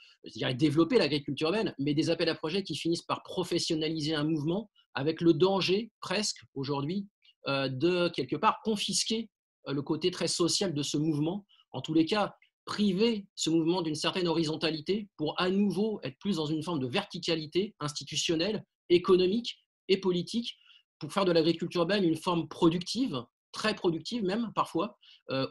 développer l'agriculture urbaine, mais des appels à projets qui finissent par professionnaliser un mouvement avec le danger presque aujourd'hui de quelque part confisquer le côté très social de ce mouvement, en tous les cas priver ce mouvement d'une certaine horizontalité pour à nouveau être plus dans une forme de verticalité institutionnelle, économique et politique, pour faire de l'agriculture urbaine une forme productive, très productive même parfois,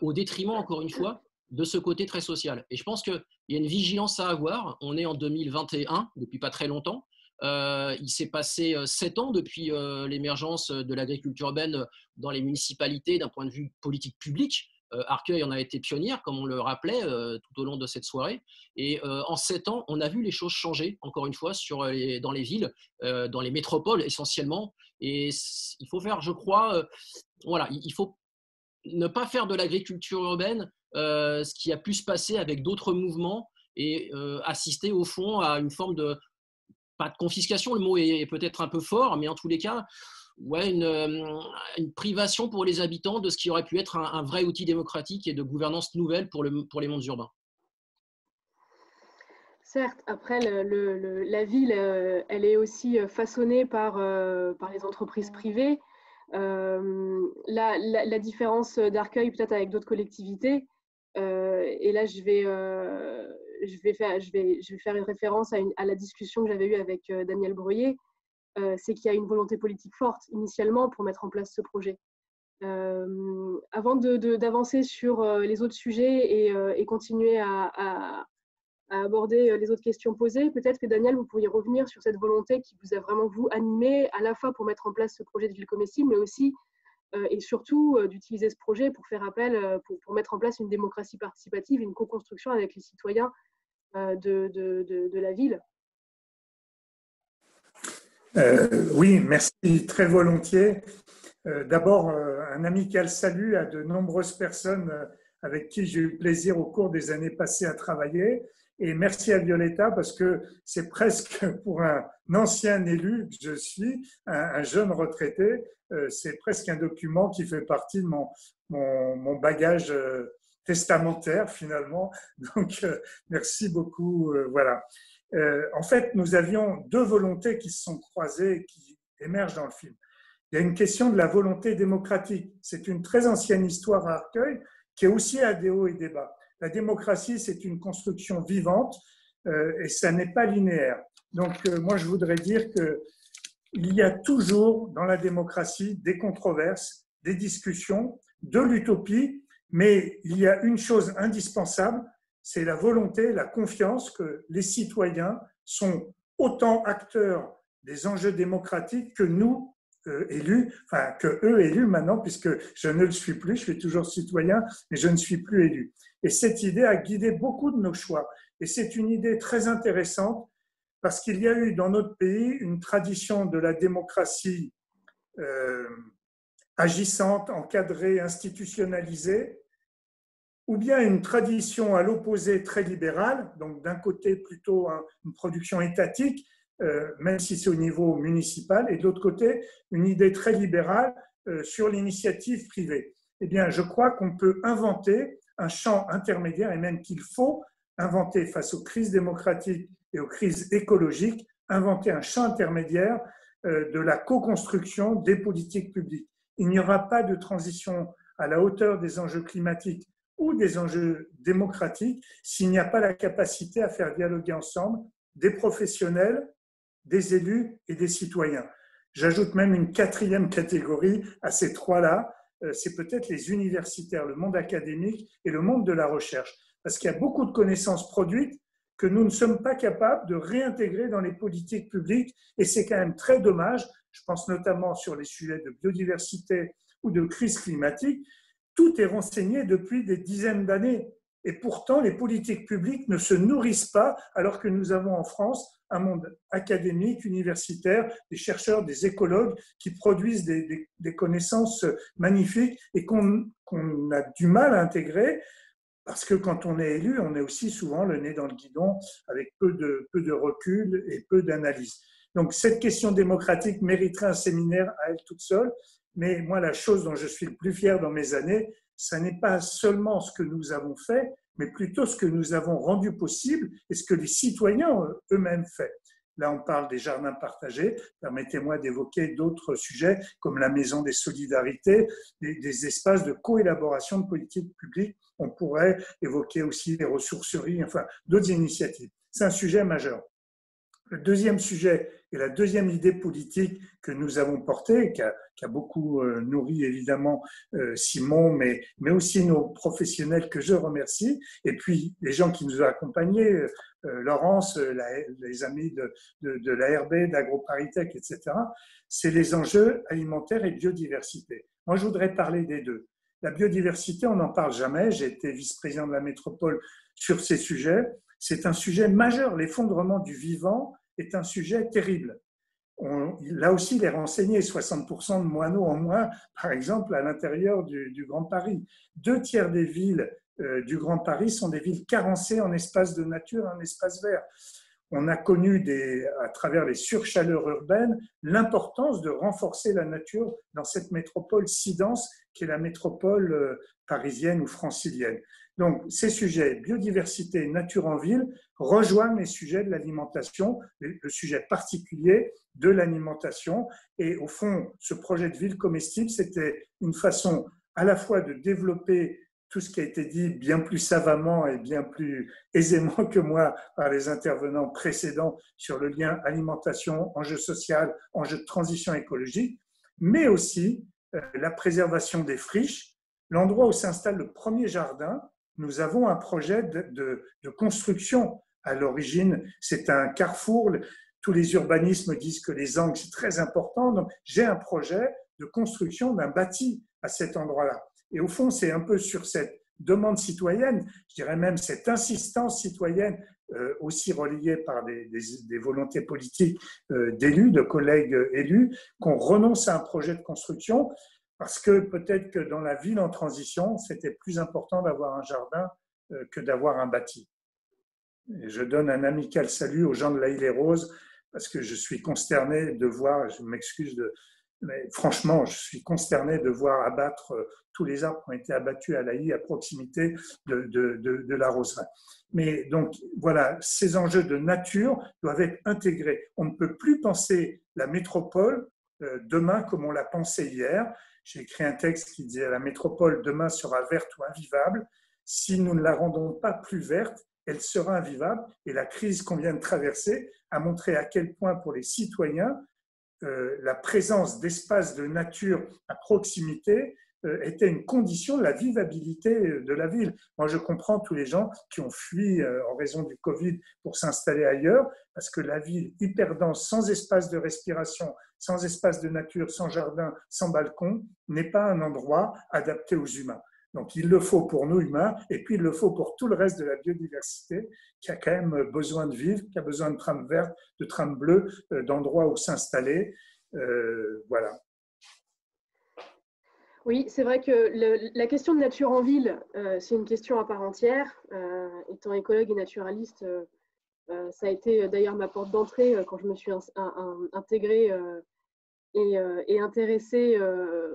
au détriment encore une fois de ce côté très social. Et je pense qu'il y a une vigilance à avoir. On est en 2021, depuis pas très longtemps. Il s'est passé 7 ans depuis l'émergence de l'agriculture urbaine dans les municipalités d'un point de vue politique publique. Arcueil en a été pionnière, comme on le rappelait tout au long de cette soirée. Et en 7 ans, on a vu les choses changer, encore une fois, dans les villes, dans les métropoles essentiellement. Et il faut faire, je crois, voilà, il faut ne pas faire de l'agriculture urbaine ce qui a pu se passer avec d'autres mouvements et assister au fond à une forme de, pas de confiscation, le mot est peut-être un peu fort, mais en tous les cas, ouais, une privation pour les habitants de ce qui aurait pu être un vrai outil démocratique et de gouvernance nouvelle pour les mondes urbains. Certes, après, la ville, elle est aussi façonnée par les entreprises privées. La différence d'Arcueil peut-être avec d'autres collectivités, et là je vais faire une référence à la discussion que j'avais eue avec Daniel Breuiller, c'est qu'il y a une volonté politique forte initialement pour mettre en place ce projet. Avant d'avancer sur les autres sujets et continuer à aborder les autres questions posées, peut-être que Daniel, vous pourriez revenir sur cette volonté qui vous a vraiment, vous, animé à la fois pour mettre en place ce projet de ville comestible, mais aussi et surtout d'utiliser ce projet pour faire appel, pour mettre en place une démocratie participative, une co-construction avec les citoyens de la ville. Oui, merci, très volontiers. D'abord, un amical salut à de nombreuses personnes avec qui j'ai eu le plaisir au cours des années passées à travailler. Et merci à Violetta parce que c'est presque pour un ancien élu que je suis, un jeune retraité, c'est presque un document qui fait partie de mon bagage testamentaire finalement. Donc, merci beaucoup. Voilà. En fait, nous avions deux volontés qui se sont croisées et qui émergent dans le film. Il y a une question de la volonté démocratique. C'est une très ancienne histoire à Arcueil qui est aussi à des hauts et des bas. La démocratie, c'est une construction vivante et ça n'est pas linéaire. Donc, moi, je voudrais dire qu'il y a toujours dans la démocratie des controverses, des discussions, de l'utopie, mais il y a une chose indispensable, c'est la volonté, la confiance que les citoyens sont autant acteurs des enjeux démocratiques que nous, élus, enfin que eux élus maintenant, puisque je ne le suis plus, je suis toujours citoyen, mais je ne suis plus élu. Et cette idée a guidé beaucoup de nos choix. Et c'est une idée très intéressante parce qu'il y a eu dans notre pays une tradition de la démocratie agissante, encadrée, institutionnalisée, ou bien une tradition à l'opposé très libérale, donc d'un côté plutôt une production étatique, même si c'est au niveau municipal, et de l'autre côté, une idée très libérale sur l'initiative privée. Eh bien, je crois qu'on peut inventer un champ intermédiaire, et même qu'il faut inventer face aux crises démocratiques et aux crises écologiques, inventer un champ intermédiaire de la co-construction des politiques publiques. Il n'y aura pas de transition à la hauteur des enjeux climatiques ou des enjeux démocratiques s'il n'y a pas la capacité à faire dialoguer ensemble des professionnels, des élus et des citoyens. J'ajoute même une quatrième catégorie à ces trois-là, c'est peut-être les universitaires, le monde académique et le monde de la recherche. Parce qu'il y a beaucoup de connaissances produites que nous ne sommes pas capables de réintégrer dans les politiques publiques et c'est quand même très dommage. Je pense notamment sur les sujets de biodiversité ou de crise climatique. Tout est renseigné depuis des dizaines d'années. Et pourtant, les politiques publiques ne se nourrissent pas, alors que nous avons en France un monde académique, universitaire, des chercheurs, des écologues qui produisent des connaissances magnifiques et qu'on a du mal à intégrer, parce que quand on est élu, on est aussi souvent le nez dans le guidon, avec peu de recul et peu d'analyse. Donc cette question démocratique mériterait un séminaire à elle toute seule, mais moi, la chose dont je suis le plus fier dans mes années, ce n'est pas seulement ce que nous avons fait, mais plutôt ce que nous avons rendu possible et ce que les citoyens eux-mêmes font. Là, on parle des jardins partagés. Permettez-moi d'évoquer d'autres sujets comme la Maison des Solidarités, des espaces de coélaboration de politiques publiques. On pourrait évoquer aussi les ressourceries, enfin d'autres initiatives. C'est un sujet majeur. Le deuxième sujet et la deuxième idée politique que nous avons portée, qui a beaucoup nourri évidemment Simon, mais aussi nos professionnels que je remercie, et puis les gens qui nous ont accompagnés, Laurence, les amis de l'ARB, d'AgroParisTech, etc., c'est les enjeux alimentaires et biodiversité. Moi, je voudrais parler des deux. La biodiversité, on n'en parle jamais. J'ai été vice-président de la métropole sur ces sujets. C'est un sujet majeur. L'effondrement du vivant est un sujet terrible. Là aussi, il est renseigné, 60% de moineaux en moins, par exemple, à l'intérieur du Grand Paris. 2/3 des villes du Grand Paris sont des villes carencées en espace de nature, en espace vert. On a connu, à travers les surchaleurs urbaines, l'importance de renforcer la nature dans cette métropole si dense qu'est la métropole parisienne ou francilienne. Donc, ces sujets, biodiversité, nature en ville, rejoignent les sujets de l'alimentation, le sujet particulier de l'alimentation. Et au fond, ce projet de ville comestible, c'était une façon à la fois de développer tout ce qui a été dit bien plus savamment et bien plus aisément que moi par les intervenants précédents sur le lien alimentation, enjeu social, enjeu de transition écologique, mais aussi la préservation des friches, l'endroit où s'installe le premier jardin. Nous avons un projet de construction. À l'origine, c'est un carrefour. Tous les urbanismes disent que les angles, c'est très important. Donc, j'ai un projet de construction d'un bâti à cet endroit-là. Et au fond, c'est un peu sur cette demande citoyenne, je dirais même cette insistance citoyenne, aussi relayée par des volontés politiques d'élus, de collègues élus, qu'on renonce à un projet de construction, parce que peut-être que dans la ville en transition, c'était plus important d'avoir un jardin que d'avoir un bâti. Et je donne un amical salut aux gens de la Île-et-Rose, parce que je suis consterné de voir, je m'excuse mais franchement, je suis consterné de voir abattre tous les arbres qui ont été abattus à l'Aï à proximité de la roseraie. Mais donc, voilà, ces enjeux de nature doivent être intégrés. On ne peut plus penser la métropole demain comme on l'a pensé hier. J'ai écrit un texte qui disait « La métropole demain sera verte ou invivable. Si nous ne la rendons pas plus verte, elle sera invivable. » Et la crise qu'on vient de traverser a montré à quel point pour les citoyens, la présence d'espaces de nature à proximité était une condition de la vivabilité de la ville. Moi, je comprends tous les gens qui ont fui en raison du Covid pour s'installer ailleurs, parce que la ville hyper dense, sans espace de respiration, sans espace de nature, sans jardin, sans balcon, n'est pas un endroit adapté aux humains. Donc, il le faut pour nous humains, et puis il le faut pour tout le reste de la biodiversité, qui a quand même besoin de vivre, qui a besoin de trames vertes, de trames bleues, d'endroits où s'installer. Voilà. Oui, c'est vrai que la question de nature en ville, c'est une question à part entière. Étant écologue et naturaliste, ça a été d'ailleurs ma porte d'entrée quand je me suis intégrée et intéressée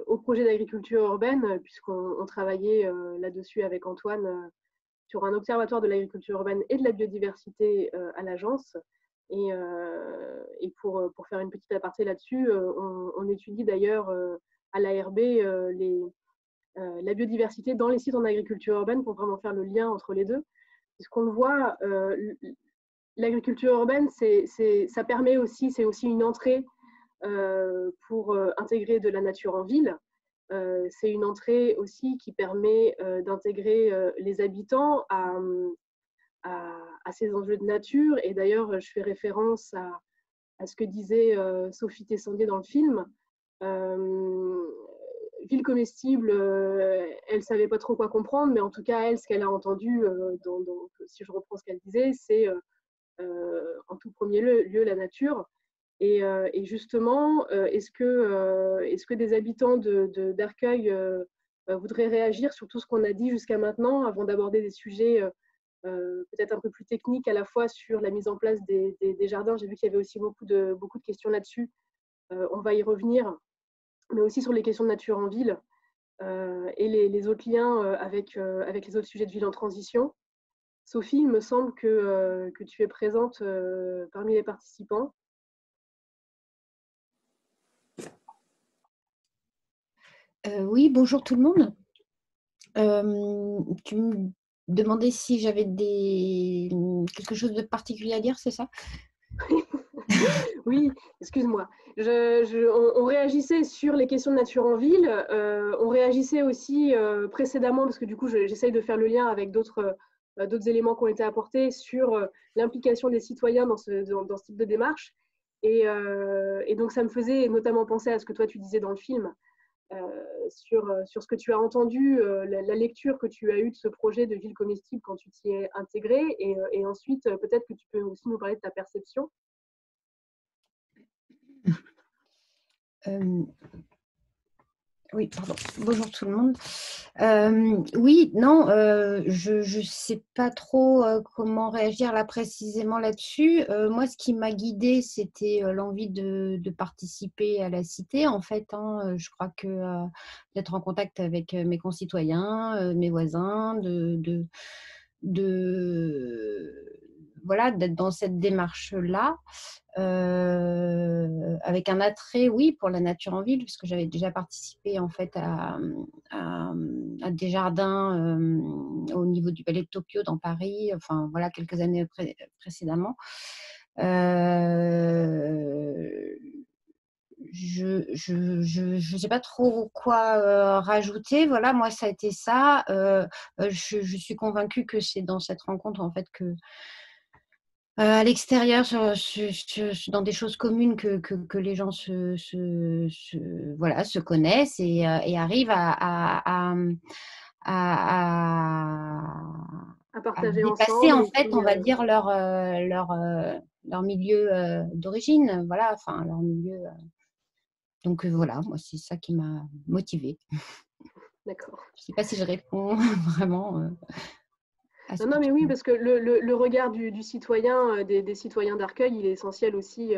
au projet d'agriculture urbaine, puisqu'on travaillait là-dessus avec Antoine sur un observatoire de l'agriculture urbaine et de la biodiversité à l'agence. Et pour faire une petite aparté là-dessus, on étudie d'ailleurs à l'ARB la biodiversité dans les sites en agriculture urbaine pour vraiment faire le lien entre les deux. Puisqu'on le voit, l'agriculture urbaine, ça permet aussi, c'est aussi une entrée pour intégrer de la nature en ville. C'est une entrée aussi qui permet d'intégrer les habitants à ces enjeux de nature. Et d'ailleurs, je fais référence à ce que disait Sophie Tessandier dans le film. Ville comestible, elle ne savait pas trop quoi comprendre, mais en tout cas, elle, ce qu'elle a entendu, si je reprends ce qu'elle disait, c'est en tout premier lieu la nature. Et justement, est-ce que des habitants d'Arcueil voudraient réagir sur tout ce qu'on a dit jusqu'à maintenant avant d'aborder des sujets peut-être un peu plus techniques à la fois sur la mise en place des jardins? J'ai vu qu'il y avait aussi beaucoup de questions là-dessus. On va y revenir, mais aussi sur les questions de nature en ville et les autres liens avec les autres sujets de ville en transition. Sophie, il me semble que tu es présente parmi les participants. Oui, bonjour tout le monde. Tu me demandais si j'avais quelque chose de particulier à dire, c'est ça? Oui, excuse-moi. On réagissait sur les questions de nature en ville. On réagissait aussi précédemment, parce que du coup, j'essaye de faire le lien avec d'autres éléments qui ont été apportés sur l'implication des citoyens dans ce type de démarche. Et donc, ça me faisait notamment penser à ce que toi, tu disais dans le film, sur ce que tu as entendu, la lecture que tu as eue de ce projet de ville comestible quand tu t'y es intégré. Et ensuite, peut-être que tu peux aussi nous parler de ta perception. Oui, pardon. Bonjour tout le monde. Oui, non, je ne sais pas trop comment réagir là précisément là-dessus. Moi, ce qui m'a guidée, c'était l'envie de participer à la cité, en fait. Hein. Je crois que d'être en contact avec mes concitoyens, mes voisins, voilà, d'être dans cette démarche-là. Avec un attrait, oui, pour la nature en ville, puisque j'avais déjà participé en fait à des jardins au niveau du Palais de Tokyo dans Paris, enfin voilà, quelques années précédemment. Je sais pas trop quoi rajouter. Voilà, moi ça a été ça. Je suis convaincue que c'est dans cette rencontre en fait que à l'extérieur, dans des choses communes que les gens voilà, se connaissent et arrivent à partager dépasser, ensemble. en fait, on va dire, leur milieu d'origine, voilà, enfin, leur milieu. Donc voilà, moi, c'est ça qui m'a motivée. D'accord. Je ne sais pas si je réponds vraiment. Non, mais oui, parce que le regard du citoyen, des citoyens d'Arcueil, il est essentiel aussi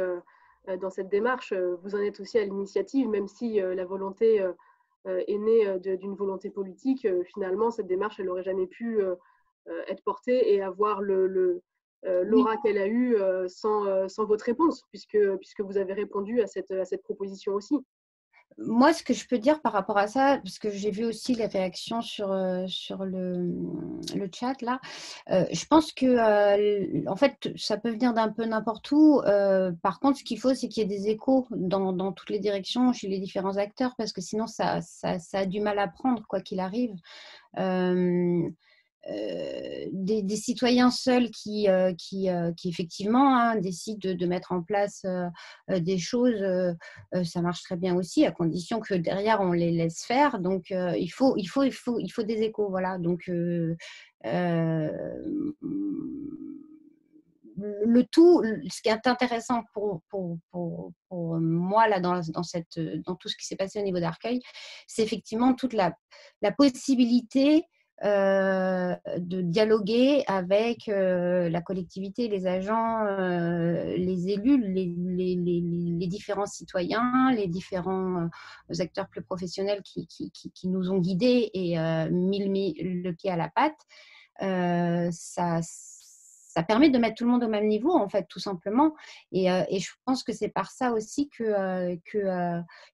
dans cette démarche. Vous en êtes aussi à l'initiative, même si la volonté est née d'une volonté politique. Finalement, cette démarche, elle n'aurait jamais pu être portée et avoir l'aura qu'elle a eue sans votre réponse, puisque vous avez répondu à cette proposition aussi. Moi, ce que je peux dire par rapport à ça, parce que j'ai vu aussi les réactions sur le chat là, je pense que en fait, ça peut venir d'un peu n'importe où. Par contre, ce qu'il faut, c'est qu'il y ait des échos dans toutes les directions chez les différents acteurs, parce que sinon, ça a du mal à prendre, quoi qu'il arrive. Des citoyens seuls qui effectivement décident de mettre en place des choses, ça marche très bien aussi, à condition que derrière on les laisse faire. Donc il faut des échos, voilà. Donc le tout, ce qui est intéressant pour moi là dans tout ce qui s'est passé au niveau d'Arcueil, c'est effectivement toute la possibilité de dialoguer avec la collectivité, les agents, les élus, les différents citoyens, les différents acteurs plus professionnels qui nous ont guidés et mis le pied à la pâte. Ça permet de mettre tout le monde au même niveau, en fait, tout simplement. Et je pense que c'est par ça aussi que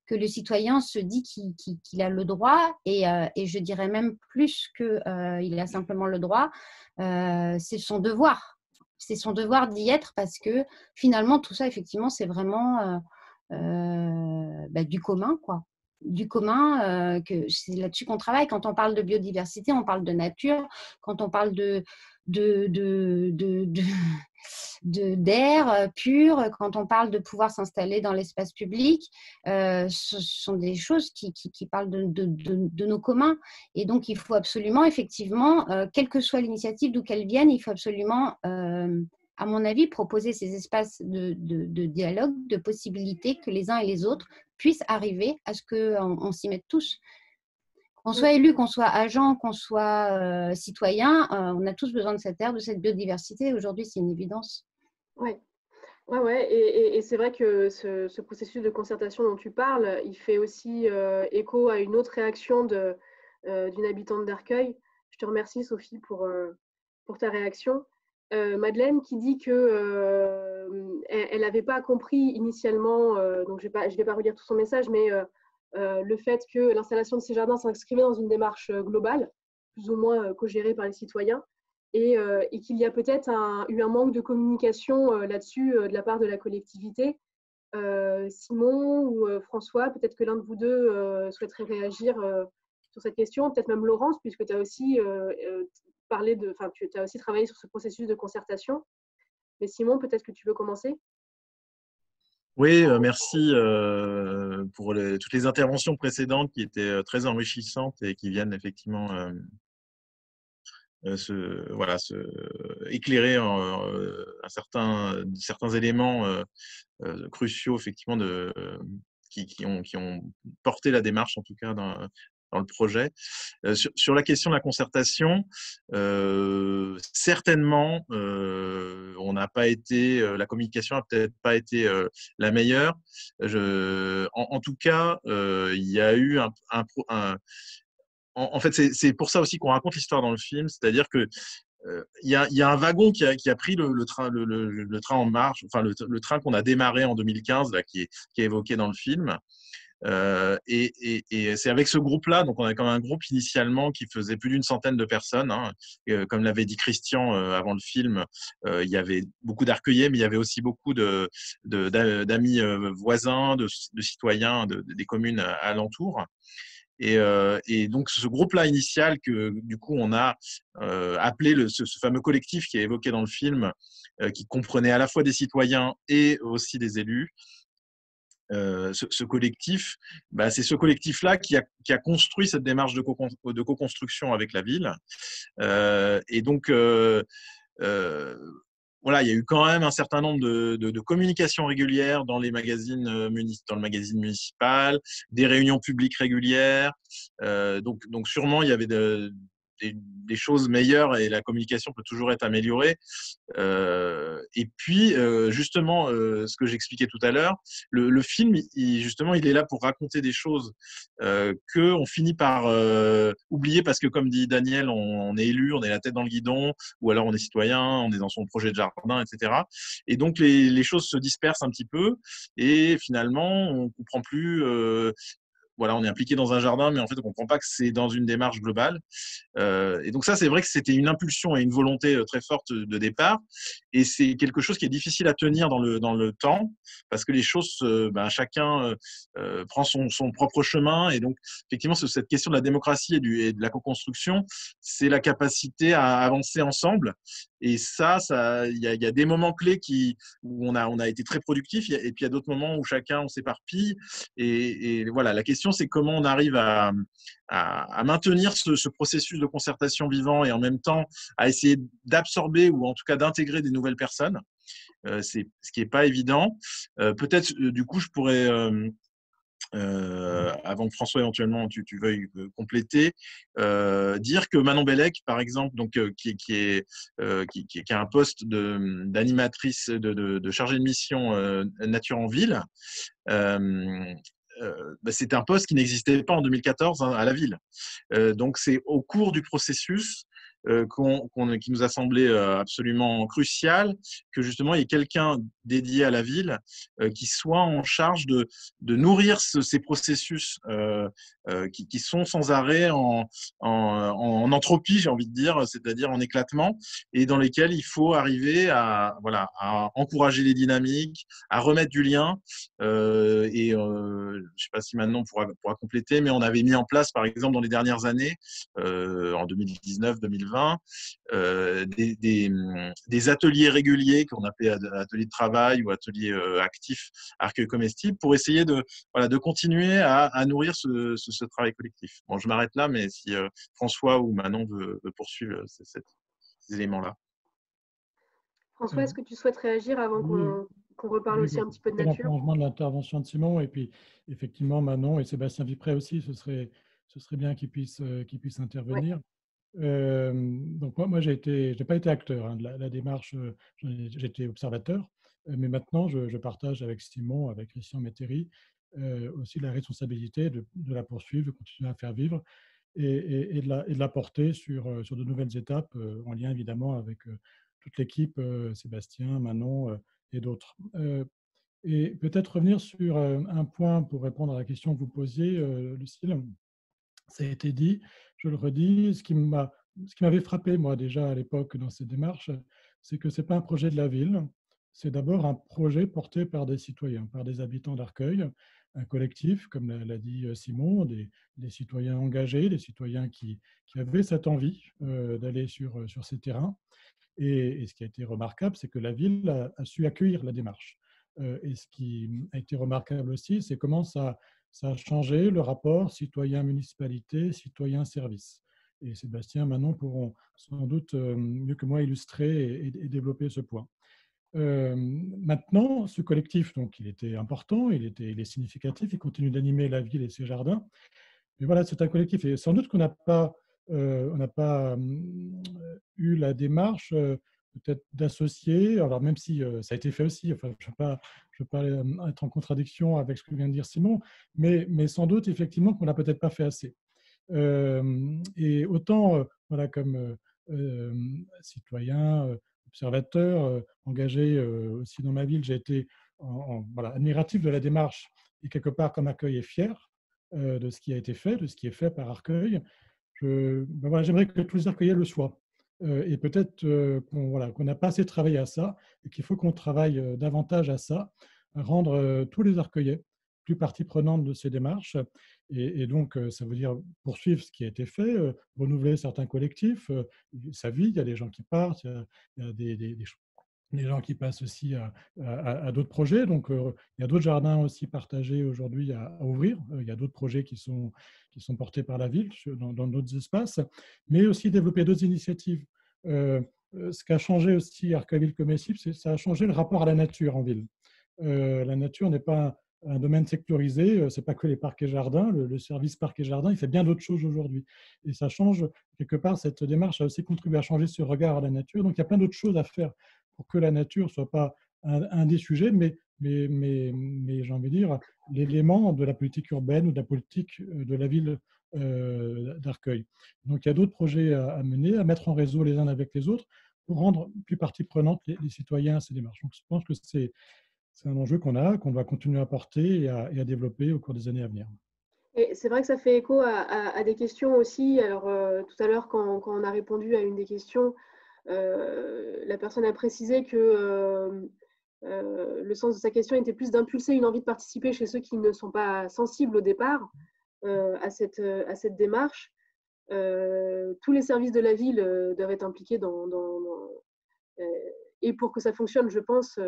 le citoyen se dit qu'il a le droit, et je dirais même plus qu'il a simplement le droit, c'est son devoir. C'est son devoir d'y être, parce que finalement, tout ça, effectivement, c'est vraiment du commun, quoi. Du commun, que c'est là-dessus qu'on travaille. Quand on parle de biodiversité, on parle de nature. Quand on parle d'air pur, quand on parle de pouvoir s'installer dans l'espace public, ce sont des choses qui parlent de nos communs. Et donc, il faut absolument, effectivement, quelle que soit l'initiative d'où qu'elle vienne, il faut absolument, à mon avis, proposer ces espaces de dialogue, de possibilités que les uns et les autres puissent arriver à ce qu'on s'y mette tous. Qu'on soit élu, qu'on soit agent, qu'on soit citoyen, on a tous besoin de cette air, de cette biodiversité. Aujourd'hui, c'est une évidence. Ouais. Et c'est vrai que ce processus de concertation dont tu parles, il fait aussi écho à une autre réaction d'une habitante d'Arcueil. Je te remercie, Sophie, pour ta réaction. Madeleine qui dit qu'elle n'avait pas compris initialement, donc je vais pas relire tout son message, mais le fait que l'installation de ces jardins s'inscrivait dans une démarche globale, plus ou moins co-gérée par les citoyens, et qu'il y a peut-être eu un manque de communication là-dessus de la part de la collectivité. Simon ou François, peut-être que l'un de vous deux souhaiterait réagir sur cette question, peut-être même Laurence, puisque tu as aussi tu as aussi travaillé sur ce processus de concertation. Mais Simon, peut-être que tu veux commencer? Oui, merci pour toutes les interventions précédentes qui étaient très enrichissantes et qui viennent effectivement éclairer certains éléments cruciaux effectivement qui ont porté la démarche en tout cas dans le projet. Sur la question de la concertation, certainement, on n'a pas été, la communication n'a peut-être pas été la meilleure. En tout cas, il y a eu en fait, c'est pour ça aussi qu'on raconte l'histoire dans le film, c'est-à-dire que il y a un wagon qui a pris le train en marche, enfin le train qu'on a démarré en 2015, là, qui est évoqué dans le film. Et c'est avec ce groupe-là, donc on a quand même un groupe initialement qui faisait plus d'une centaine de personnes. Hein. Comme l'avait dit Christian avant le film, il y avait beaucoup d'Arcueillais, mais il y avait aussi beaucoup d'amis voisins, de citoyens des communes alentours. Et donc ce groupe-là initial que du coup on a appelé ce fameux collectif qui est évoqué dans le film, qui comprenait à la fois des citoyens et aussi des élus. Ce collectif, c'est ce collectif-là qui a construit cette démarche de co-construction avec la ville. Et donc, voilà, il y a eu quand même un certain nombre de communications régulières dans le magazine municipal, des réunions publiques régulières. Donc sûrement, il y avait des choses meilleures et la communication peut toujours être améliorée. Et puis, justement, ce que j'expliquais tout à l'heure, le film, justement, il est là pour raconter des choses qu'on finit par oublier parce que, comme dit Daniel, on est élu, on est la tête dans le guidon, ou alors on est citoyen, on est dans son projet de jardin, etc. Et donc, les choses se dispersent un petit peu et finalement, on ne comprend plus... voilà, on est impliqué dans un jardin, mais en fait, on ne comprend pas que c'est dans une démarche globale. Et donc ça, c'est vrai que c'était une impulsion et une volonté très forte de départ. Et c'est quelque chose qui est difficile à tenir dans le temps, parce que les choses, chacun prend son propre chemin. Et donc, effectivement, cette question de la démocratie et de la co-construction, c'est la capacité à avancer ensemble. Et ça, il y a des moments clés où on a été très productif, et puis il y a d'autres moments où chacun, on s'éparpille. Et voilà, la question, c'est comment on arrive à maintenir ce processus de concertation vivant et en même temps à essayer d'absorber ou en tout cas d'intégrer des nouvelles personnes. C'est ce qui n'est pas évident. Peut-être, du coup, je pourrais... avant que François éventuellement tu veuilles compléter, dire que Manon Bellec, par exemple, donc, qui a un poste d'animatrice, de chargée de mission Nature en Ville, c'est un poste qui n'existait pas en 2014 à la ville. Donc c'est au cours du processus qui nous a semblé absolument crucial que justement il y ait quelqu'un dédié à la ville qui soit en charge de nourrir ces processus qui sont sans arrêt en entropie, j'ai envie de dire, c'est-à-dire en éclatement, et dans lesquels il faut arriver à encourager les dynamiques, à remettre du lien. Et je ne sais pas si maintenant on pourra compléter, mais on avait mis en place, par exemple, dans les dernières années, en 2019-2020, des ateliers réguliers qu'on appelait ateliers de travail ou ateliers actifs Arcueil comestible pour essayer de continuer à nourrir ce travail collectif. Bon, je m'arrête là, mais si François ou Manon veut poursuivre ces éléments-là. François, est-ce que tu souhaites réagir avant qu'on reparle aussi un petit peu de nature? En prolongement de l'intervention de Simon, et puis effectivement Manon et Sébastien Vipré aussi, ce serait bien qu'ils puissent intervenir. Ouais. Donc moi j'ai pas été acteur de la démarche, j'étais observateur, mais maintenant je partage avec Simon, avec Christian Métairie, aussi la responsabilité de la poursuivre, de continuer à faire vivre et de la porter sur de nouvelles étapes, en lien évidemment avec toute l'équipe, Sébastien, Manon et d'autres. Et peut-être revenir sur un point pour répondre à la question que vous posiez, Lucille. Ça a été dit, je le redis, ce qui m'a ce qui m'avait frappé, moi, déjà à l'époque dans ces démarches, c'est que ce n'est pas un projet de la ville, c'est d'abord un projet porté par des citoyens, par des habitants d'Arcueil, un collectif, comme l'a dit Simon, des citoyens engagés, des citoyens qui avaient cette envie d'aller sur ces terrains. Et ce qui a été remarquable, c'est que la ville a su accueillir la démarche. Et ce qui a été remarquable aussi, c'est comment ça a changé le rapport citoyen-municipalité, citoyen-service. Et Sébastien, Manon pourront sans doute mieux que moi illustrer et développer ce point. Maintenant, ce collectif, donc, il était important, il est significatif, il continue d'animer la ville et ses jardins. Mais voilà, c'est un collectif. Et sans doute qu'on n'a pas, eu la démarche peut-être d'associer, alors même si ça a été fait aussi, enfin, je ne veux pas être en contradiction avec ce que vient de dire Simon, mais sans doute effectivement qu'on n'a peut-être pas fait assez. Et autant, voilà, comme citoyen, observateur, engagé aussi dans ma ville, j'ai été voilà, admiratif de la démarche et quelque part comme Arcueil est fier de ce qui a été fait, de ce qui est fait par Arcueil. Ben voilà, j'aimerais que tous les Arcueillais le soient. Et peut-être qu'on n'a pas assez travaillé à ça et qu'il faut qu'on travaille davantage à ça, à rendre tous les Arcueillais plus partie prenante de ces démarches. Et donc, ça veut dire poursuivre ce qui a été fait, renouveler certains collectifs. Ça vit, il y a des gens qui partent, il y a des gens qui passent aussi à d'autres projets. Donc, il y a d'autres jardins aussi partagés aujourd'hui à ouvrir. Il y a d'autres projets qui sont portés par la ville dans d'autres espaces, mais aussi développer d'autres initiatives. Ce qui a changé aussi Arcueil-Ville Comestible, ça a changé le rapport à la nature en ville. La nature n'est pas un domaine sectorisé, ce n'est pas que les parcs et jardins, le service parcs et jardins, il fait bien d'autres choses aujourd'hui. Et ça change, quelque part, cette démarche a aussi contribué à changer ce regard à la nature. Donc il y a plein d'autres choses à faire pour que la nature ne soit pas un des sujets, mais j'ai envie de dire, l'élément de la politique urbaine ou de la politique de la ville d'Arcueil. Donc il y a d'autres projets à mener, à mettre en réseau les uns avec les autres pour rendre plus partie prenante les citoyens à ces démarches. Donc je pense que c'est un enjeu qu'on doit continuer à porter et à développer au cours des années à venir. Et c'est vrai que ça fait écho à des questions aussi. Alors, tout à l'heure, quand on a répondu à une des questions, la personne a précisé que le sens de sa question était plus d'impulser une envie de participer chez ceux qui ne sont pas sensibles au départ à cette démarche. Tous les services de la ville doivent être impliqués et pour que ça fonctionne, je pense,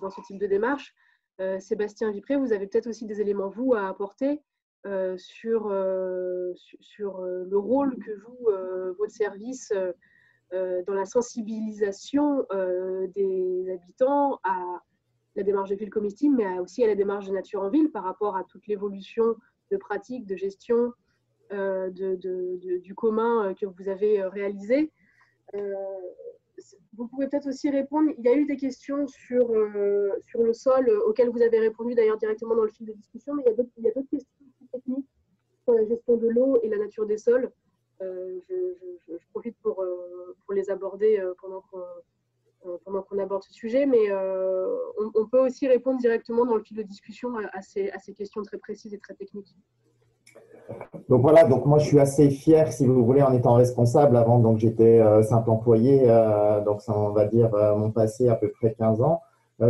dans ce type de démarche. Sébastien Vipré, vous avez peut-être aussi des éléments, vous, à apporter sur le rôle que joue votre service dans la sensibilisation des habitants à la démarche de ville comestible, mais aussi à la démarche de nature en ville par rapport à toute l'évolution de pratiques, de gestion du commun que vous avez réalisé. Vous pouvez peut-être aussi répondre. Il y a eu des questions sur le sol auxquelles vous avez répondu d'ailleurs directement dans le fil de discussion, mais il y a d'autres questions plus techniques sur la gestion de l'eau et la nature des sols. Je profite pour les aborder pendant qu'on aborde ce sujet, mais on peut aussi répondre directement dans le fil de discussion à ces questions très précises et très techniques. Donc voilà, donc moi je suis assez fier, si vous voulez, en étant responsable. Avant, donc j'étais simple employé, donc ça, on va dire mon passé à peu près 15 ans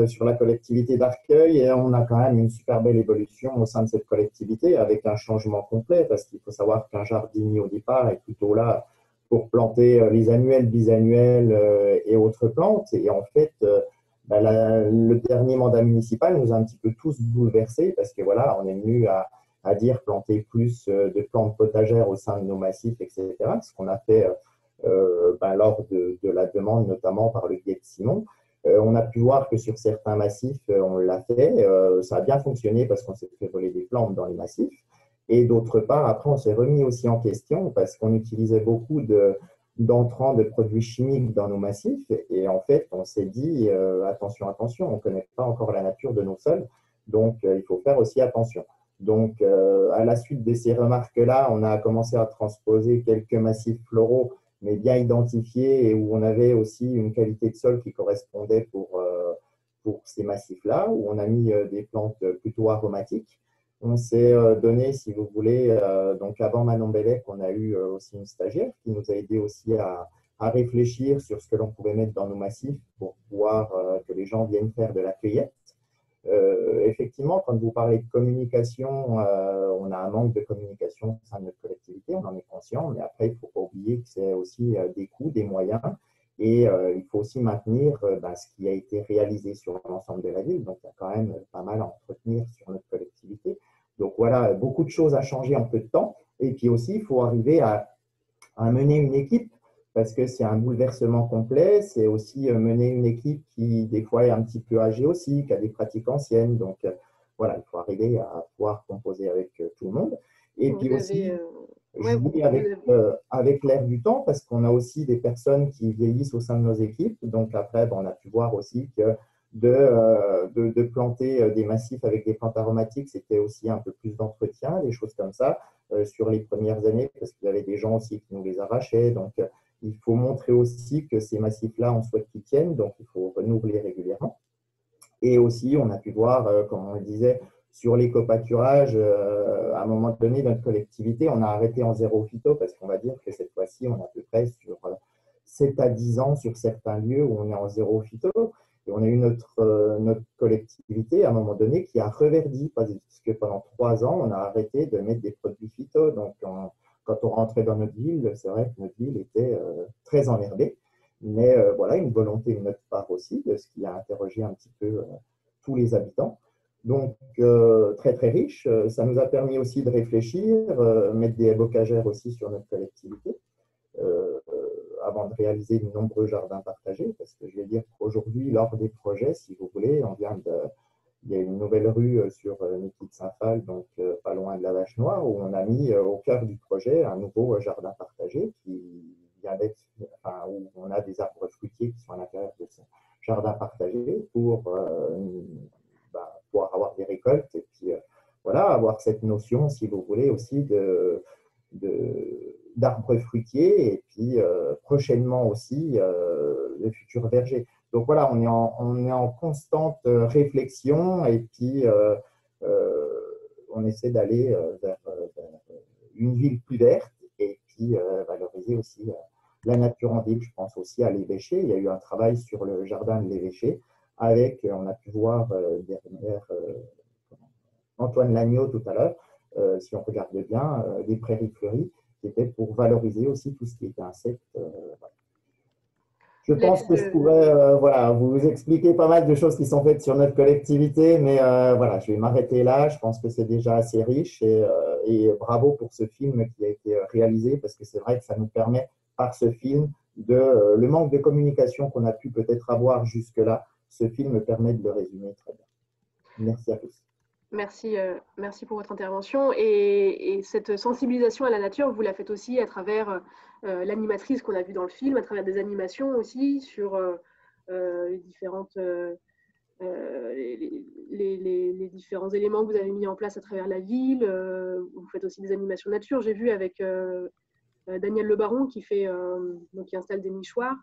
sur la collectivité d'Arcueil, et on a quand même une super belle évolution au sein de cette collectivité avec un changement complet, parce qu'il faut savoir qu'un jardinier au départ est plutôt là pour planter les annuels, bisannuels et autres plantes. Et en fait, le dernier mandat municipal nous a un petit peu tous bouleversés, parce que voilà, on est venu à dire planter plus de plantes potagères au sein de nos massifs, etc. Ce qu'on a fait lors de la demande, notamment par le biais de Simon. On a pu voir que sur certains massifs, on l'a fait. Ça a bien fonctionné parce qu'on s'est fait voler des plantes dans les massifs. Et d'autre part, après, on s'est remis aussi en question parce qu'on utilisait beaucoup d'entrants de produits chimiques dans nos massifs. Et en fait, on s'est dit, attention, on ne connaît pas encore la nature de nos sols. Donc, il faut faire aussi attention. Donc, à la suite de ces remarques-là, on a commencé à transposer quelques massifs floraux, mais bien identifiés, et où on avait aussi une qualité de sol qui correspondait pour ces massifs-là, où on a mis des plantes plutôt aromatiques. On s'est donné, si vous voulez, donc avant Manon Bellec, on a eu aussi une stagiaire qui nous a aidé aussi à réfléchir sur ce que l'on pouvait mettre dans nos massifs pour pouvoir que les gens viennent faire de la cueillette. Effectivement, quand vous parlez de communication, on a un manque de communication au sein de notre collectivité, on en est conscient, mais après, il ne faut pas oublier que c'est aussi des coûts, des moyens, et il faut aussi maintenir ce qui a été réalisé sur l'ensemble de la ville. Donc, il y a quand même pas mal à entretenir sur notre collectivité. Donc voilà, beaucoup de choses à changer en peu de temps. Et puis aussi, il faut arriver à mener une équipe, parce que c'est un bouleversement complet. C'est aussi mener une équipe qui, des fois, est un petit peu âgée aussi, qui a des pratiques anciennes. Donc voilà, il faut arriver à pouvoir composer avec tout le monde. Et puis aussi, jouer avec l'air du temps, parce qu'on a aussi des personnes qui vieillissent au sein de nos équipes. Donc après, on a pu voir aussi que de planter des massifs avec des plantes aromatiques, c'était aussi un peu plus d'entretien, des choses comme ça, sur les premières années, parce qu'il y avait des gens aussi qui nous les arrachaient. Donc, il faut montrer aussi que ces massifs-là, on souhaite qu'ils tiennent, donc il faut renouveler régulièrement. Et aussi, on a pu voir, comme on le disait, sur l'éco-pâturage, à un moment donné, notre collectivité, on a arrêté en zéro phyto, parce qu'on va dire que cette fois-ci, on est à peu près sur 7 à 10 ans sur certains lieux où on est en zéro phyto. Et on a eu notre collectivité, à un moment donné, qui a reverdi, parce que pendant 3 ans, on a arrêté de mettre des produits phyto. Donc, quand on rentrait dans notre ville, c'est vrai que notre ville était très emmerdée. Mais voilà, une volonté de notre part aussi, de ce qui a interrogé un petit peu tous les habitants. Donc, très, très riche. Ça nous a permis aussi de réfléchir, mettre des bocagères aussi sur notre collectivité. Avant de réaliser de nombreux jardins partagés, parce que je vais dire qu'aujourd'hui, lors des projets, si vous voulez, il y a une nouvelle rue sur Niki de Saint-Phal, donc pas loin de la Vache Noire, où on a mis au cœur du projet un nouveau jardin partagé qui vient d'être, où on a des arbres fruitiers qui sont à l'intérieur de ce jardin partagé pour pouvoir avoir des récoltes et puis voilà, avoir cette notion, si vous voulez, aussi d'arbres fruitiers et puis prochainement aussi le futur verger. Donc voilà, on est en constante réflexion et puis on essaie d'aller vers une ville plus verte et puis valoriser aussi la nature en ville. Je pense aussi à l'évêché. Il y a eu un travail sur le jardin de l'évêché avec, on a pu voir derrière Antoine Lagneau tout à l'heure, si on regarde bien, des prairies fleuries, qui étaient pour valoriser aussi tout ce qui était insectes. Voilà. Je pense que je pourrais vous expliquer pas mal de choses qui sont faites sur notre collectivité, mais voilà, je vais m'arrêter là. Je pense que c'est déjà assez riche et bravo pour ce film qui a été réalisé, parce que c'est vrai que ça nous permet, par ce film, le manque de communication qu'on a pu peut-être avoir jusque-là, ce film permet de le résumer très bien. Merci à tous. Merci, merci pour votre intervention. Et cette sensibilisation à la nature, vous la faites aussi à travers l'animatrice qu'on a vue dans le film, à travers des animations aussi sur les différents éléments que vous avez mis en place à travers la ville. Vous faites aussi des animations nature. J'ai vu avec Daniel Le Baron qui installe des nichoirs.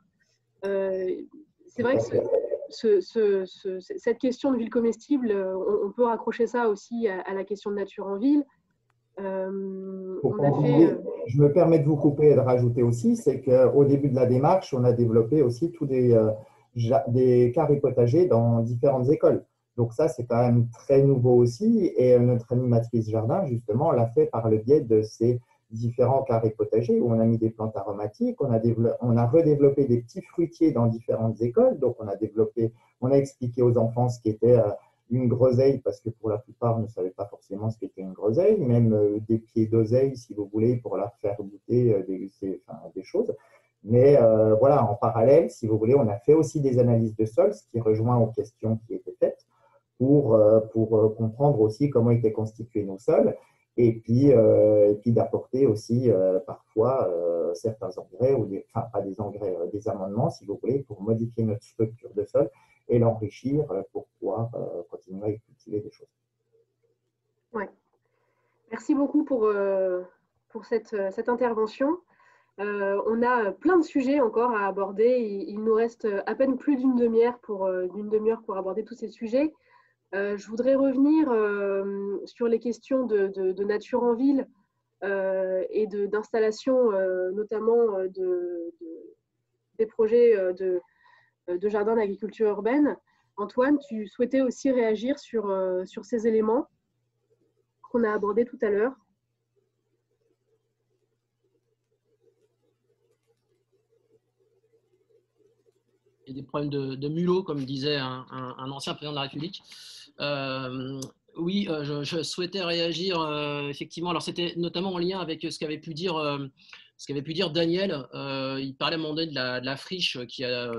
C'est vrai que cette question de ville comestible, on peut raccrocher ça aussi à la question de nature en ville. Je me permets de vous couper et de rajouter aussi, c'est qu'au début de la démarche, on a développé aussi tous des carrés potagers dans différentes écoles. Donc ça, c'est quand même très nouveau aussi. Et notre animatrice jardin, justement, l'a fait par le biais de ces différents carrés potagers où on a mis des plantes aromatiques, on a redéveloppé des petits fruitiers dans différentes écoles. Donc on a expliqué aux enfants ce qu'était une groseille, parce que pour la plupart ne savaient pas forcément ce qu'était une groseille, même des pieds d'oseille, si vous voulez, pour leur faire goûter des choses. Mais voilà, en parallèle, si vous voulez, on a fait aussi des analyses de sol, ce qui rejoint aux questions qui étaient faites, pour comprendre aussi comment étaient constitués nos sols. Et puis d'apporter aussi parfois certains engrais, pas des engrais, des amendements, si vous voulez, pour modifier notre structure de sol et l'enrichir pour pouvoir continuer à y cultiver des choses. Ouais. Merci beaucoup pour cette intervention. On a plein de sujets encore à aborder. Il nous reste à peine plus d'une demi-heure pour aborder tous ces sujets. Je voudrais revenir sur les questions de nature en ville et d'installation, notamment des projets de jardins d'agriculture urbaine. Antoine, tu souhaitais aussi réagir sur ces éléments qu'on a abordés tout à l'heure. Il y a des problèmes de mulot, comme disait un ancien président de la République. Oui, je souhaitais réagir effectivement. Alors c'était notamment en lien avec ce qu'avait pu dire Daniel. Il parlait à un moment donné de la friche qui a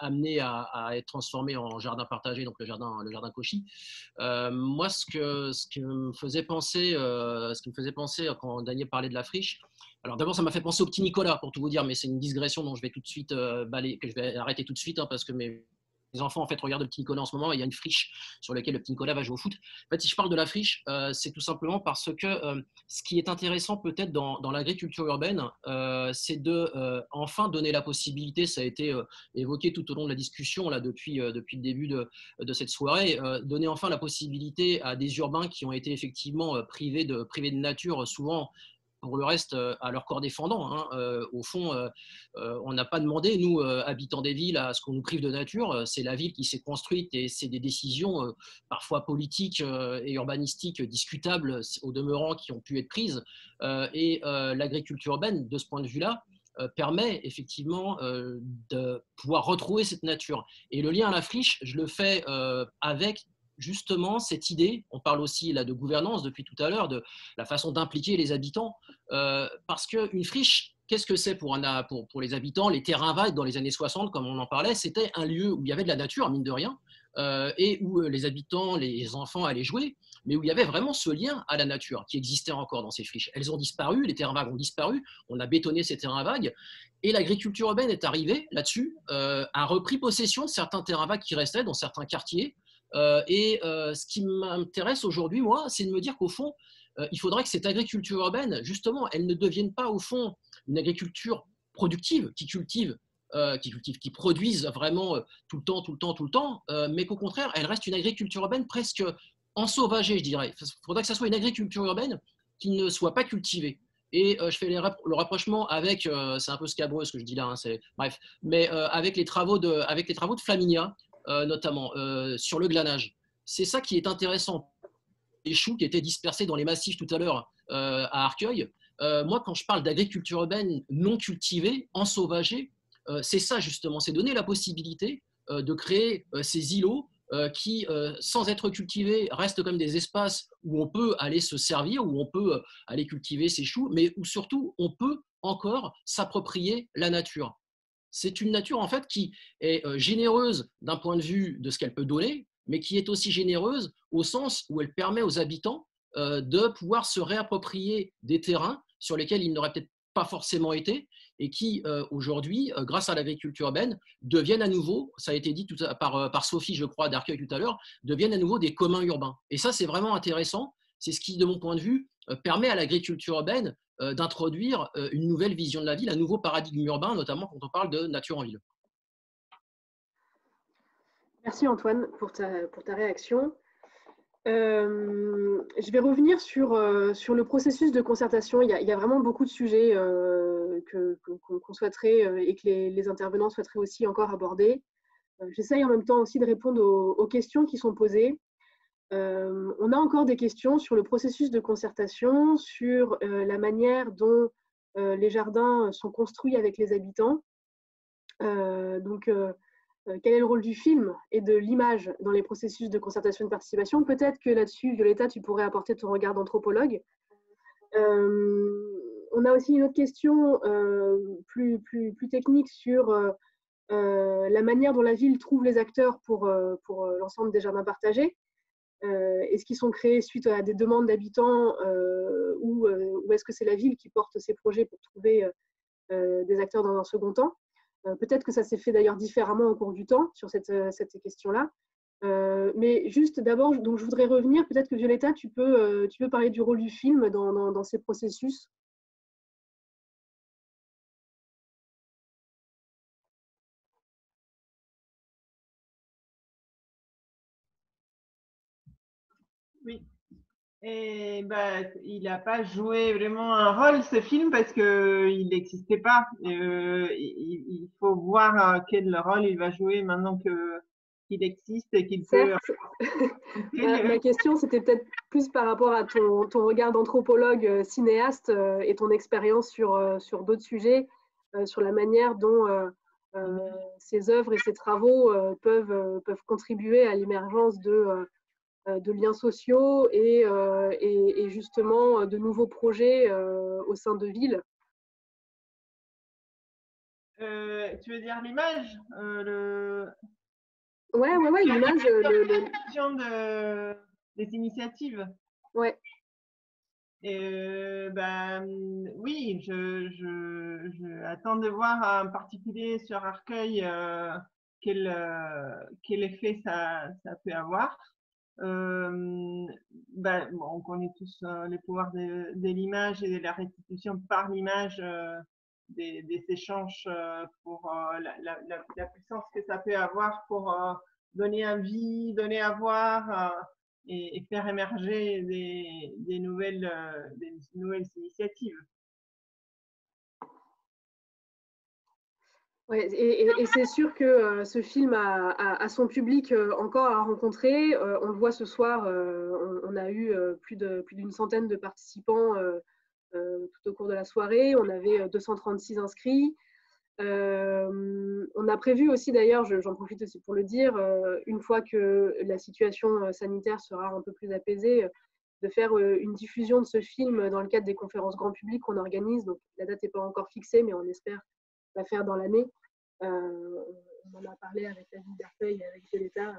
amené à être transformée en jardin partagé, donc le jardin Cauchy. Moi, ce qui me faisait penser quand Daniel parlait de la friche. Alors d'abord, ça m'a fait penser au petit Nicolas, pour tout vous dire, mais c'est une digression dont je vais tout de suite que je vais arrêter tout de suite, hein, parce que mes enfants en fait regardent le petit Nicolas en ce moment et il y a une friche sur laquelle le petit Nicolas va jouer au foot. En fait, si je parle de la friche, c'est tout simplement parce que ce qui est intéressant peut-être dans l'agriculture urbaine, c'est de enfin donner la possibilité, ça a été évoqué tout au long de la discussion là depuis le début de cette soirée, donner enfin la possibilité à des urbains qui ont été effectivement privés de nature souvent pour le reste à leur corps défendant. Hein. Au fond, on n'a pas demandé, nous, habitants des villes, à ce qu'on nous prive de nature. C'est la ville qui s'est construite et c'est des décisions parfois politiques et urbanistiques discutables au demeurant qui ont pu être prises. Et l'agriculture urbaine, de ce point de vue-là, permet effectivement de pouvoir retrouver cette nature. Et le lien à la friche, je le fais avec justement cette idée, on parle aussi là de gouvernance depuis tout à l'heure, de la façon d'impliquer les habitants, parce qu'une friche, qu'est-ce que c'est pour les habitants? Les terrains vagues dans les années 60, comme on en parlait, c'était un lieu où il y avait de la nature, mine de rien, et où les habitants, les enfants allaient jouer, mais où il y avait vraiment ce lien à la nature qui existait encore dans ces friches. Elles ont disparu, les terrains vagues ont disparu, on a bétonné ces terrains vagues, et l'agriculture urbaine est arrivée là-dessus, a repris possession de certains terrains vagues qui restaient dans certains quartiers, ce qui m'intéresse aujourd'hui, moi, c'est de me dire qu'au fond, il faudrait que cette agriculture urbaine, justement, elle ne devienne pas, au fond, une agriculture productive, qui produise vraiment tout le temps, mais qu'au contraire, elle reste une agriculture urbaine presque ensauvagée, je dirais. Il faudrait que ça soit une agriculture urbaine qui ne soit pas cultivée. Et je fais le rapprochement avec, c'est un peu scabreux ce que je dis là, hein, bref, mais avec les travaux de Flaminia, notamment sur le glanage. C'est ça qui est intéressant. Les choux qui étaient dispersés dans les massifs tout à l'heure à Arcueil. Moi, quand je parle d'agriculture urbaine non cultivée, ensauvagée, c'est ça justement, c'est donner la possibilité de créer ces îlots qui, sans être cultivés, restent comme des espaces où on peut aller se servir, où on peut aller cultiver ses choux, mais où surtout on peut encore s'approprier la nature. C'est une nature en fait qui est généreuse d'un point de vue de ce qu'elle peut donner, mais qui est aussi généreuse au sens où elle permet aux habitants de pouvoir se réapproprier des terrains sur lesquels ils n'auraient peut-être pas forcément été et qui aujourd'hui, grâce à l'agriculture urbaine, deviennent à nouveau, ça a été dit par Sophie, je crois, d'Arcueil tout à l'heure, deviennent à nouveau des communs urbains. Et ça, c'est vraiment intéressant. C'est ce qui, de mon point de vue, permet à l'agriculture urbaine d'introduire une nouvelle vision de la ville, un nouveau paradigme urbain, notamment quand on parle de nature en ville. Merci Antoine pour ta réaction. Je vais revenir sur le processus de concertation. Il y a vraiment beaucoup de sujets qu'on souhaiterait et que les intervenants souhaiteraient aussi encore aborder. J'essaye en même temps aussi de répondre aux questions qui sont posées. On a encore des questions sur le processus de concertation, sur la manière dont les jardins sont construits avec les habitants. Quel est le rôle du film et de l'image dans les processus de concertation et de participation? Peut-être que là-dessus, Violetta, tu pourrais apporter ton regard d'anthropologue. On a aussi une autre question plus technique sur la manière dont la ville trouve les acteurs pour l'ensemble des jardins partagés. Est-ce qu'ils sont créés suite à des demandes d'habitants ou est-ce que c'est la ville qui porte ces projets pour trouver des acteurs dans un second temps? Peut-être que ça s'est fait d'ailleurs différemment au cours du temps sur cette question-là. Mais juste d'abord, donc je voudrais revenir, peut-être que Violetta, tu peux parler du rôle du film dans ces processus. Oui. Et bah, il n'a pas joué vraiment un rôle, ce film, parce qu'il n'existait pas. Il faut voir quel rôle il va jouer maintenant qu'il existe et qu'il peut. Certes. Ma question, c'était peut-être plus par rapport à ton regard d'anthropologue cinéaste et ton expérience sur d'autres sujets, sur la manière dont ces œuvres et ces travaux peuvent contribuer à l'émergence de liens sociaux et justement de nouveaux projets au sein de villes. Tu veux dire l'image Ouais, l'image. Des initiatives. Ouais. Et oui, je attends de voir en particulier sur Arcueil quel effet ça peut avoir. On connaît tous les pouvoirs de l'image et de la restitution par l'image des échanges pour la puissance que ça peut avoir pour donner envie, donner à voir et faire émerger des nouvelles initiatives. Ouais, et c'est sûr que ce film a son public encore à rencontrer. On le voit ce soir, on a eu plus d'une centaine de participants tout au cours de la soirée. On avait 236 inscrits. On a prévu aussi, d'ailleurs, j'en profite aussi pour le dire, une fois que la situation sanitaire sera un peu plus apaisée, de faire une diffusion de ce film dans le cadre des conférences grand public qu'on organise. Donc, la date n'est pas encore fixée, mais on espère la faire dans l'année. On en a parlé avec la ville d'Arcueil et avec Violetta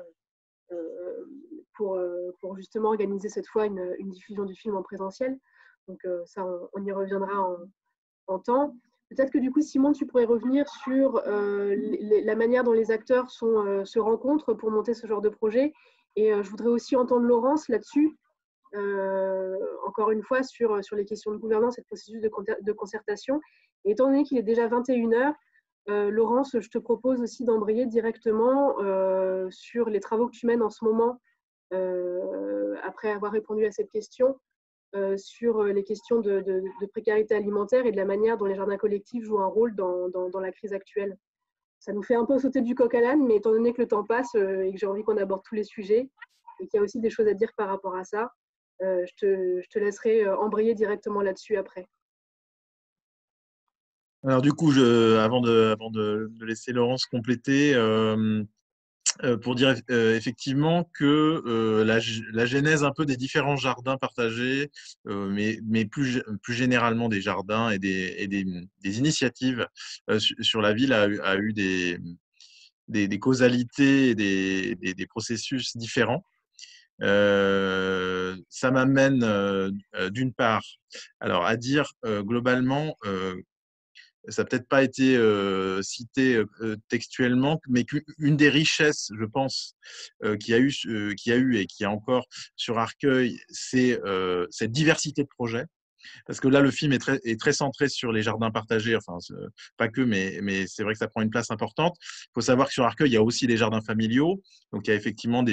pour justement organiser cette fois une diffusion du film en présentiel. Donc ça, on y reviendra en temps. Peut-être que du coup, Simon, tu pourrais revenir sur la manière dont les acteurs se rencontrent pour monter ce genre de projet. Et je voudrais aussi entendre Laurence là-dessus, encore une fois, sur les questions de gouvernance et de processus de concertation. Et étant donné qu'il est déjà 21h, Laurence, je te propose aussi d'embrayer directement sur les travaux que tu mènes en ce moment, après avoir répondu à cette question, sur les questions de précarité alimentaire et de la manière dont les jardins collectifs jouent un rôle dans la crise actuelle. Ça nous fait un peu sauter du coq à l'âne, mais étant donné que le temps passe et que j'ai envie qu'on aborde tous les sujets et qu'il y a aussi des choses à dire par rapport à ça, je te laisserai embrayer directement là-dessus après. Alors du coup, avant de laisser Laurence compléter, pour dire effectivement que la genèse un peu des différents jardins partagés, mais plus généralement des jardins et des initiatives sur la ville a eu des causalités et des processus différents. Ça m'amène d'une part à dire globalement, ça n'a peut-être pas été cité textuellement, mais qu'une des richesses, je pense, qu'il y a eu et qu'il y a encore sur Arcueil, c'est cette diversité de projets. Parce que là, le film est très centré sur les jardins partagés, enfin, pas que, mais c'est vrai que ça prend une place importante. Il faut savoir que sur Arcueil, il y a aussi les jardins familiaux, donc il y a effectivement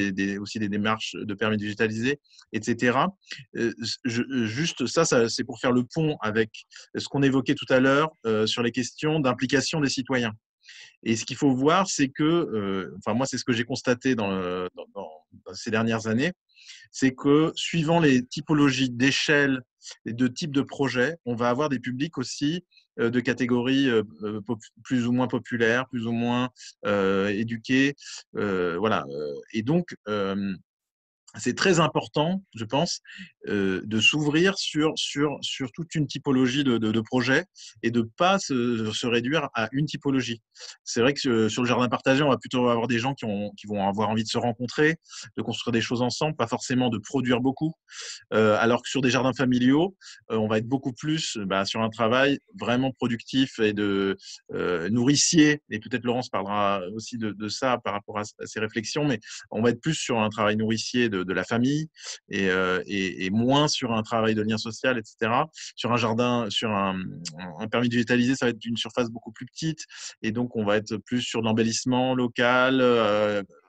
aussi des démarches de permis digitalisés, etc. Juste ça, c'est pour faire le pont avec ce qu'on évoquait tout à l'heure sur les questions d'implication des citoyens. Et ce qu'il faut voir, c'est que, moi, c'est ce que j'ai constaté dans ces dernières années, c'est que suivant les typologies d'échelle et de types de projets, on va avoir des publics aussi de catégories plus ou moins populaires, plus ou moins éduqués. Voilà. Et donc, c'est très important, je pense, de s'ouvrir sur toute une typologie de projets et de ne pas se réduire à une typologie. C'est vrai que sur le jardin partagé, on va plutôt avoir des gens qui vont avoir envie de se rencontrer, de construire des choses ensemble, pas forcément de produire beaucoup. Alors que sur des jardins familiaux, on va être beaucoup plus sur un travail vraiment productif et de nourricier. Et peut-être Laurence parlera aussi de ça par rapport à ces réflexions, mais on va être plus sur un travail nourricier de de la famille et moins sur un travail de lien social, etc. Sur un jardin, sur un permis de végétaliser, ça va être une surface beaucoup plus petite et donc on va être plus sur de l'embellissement local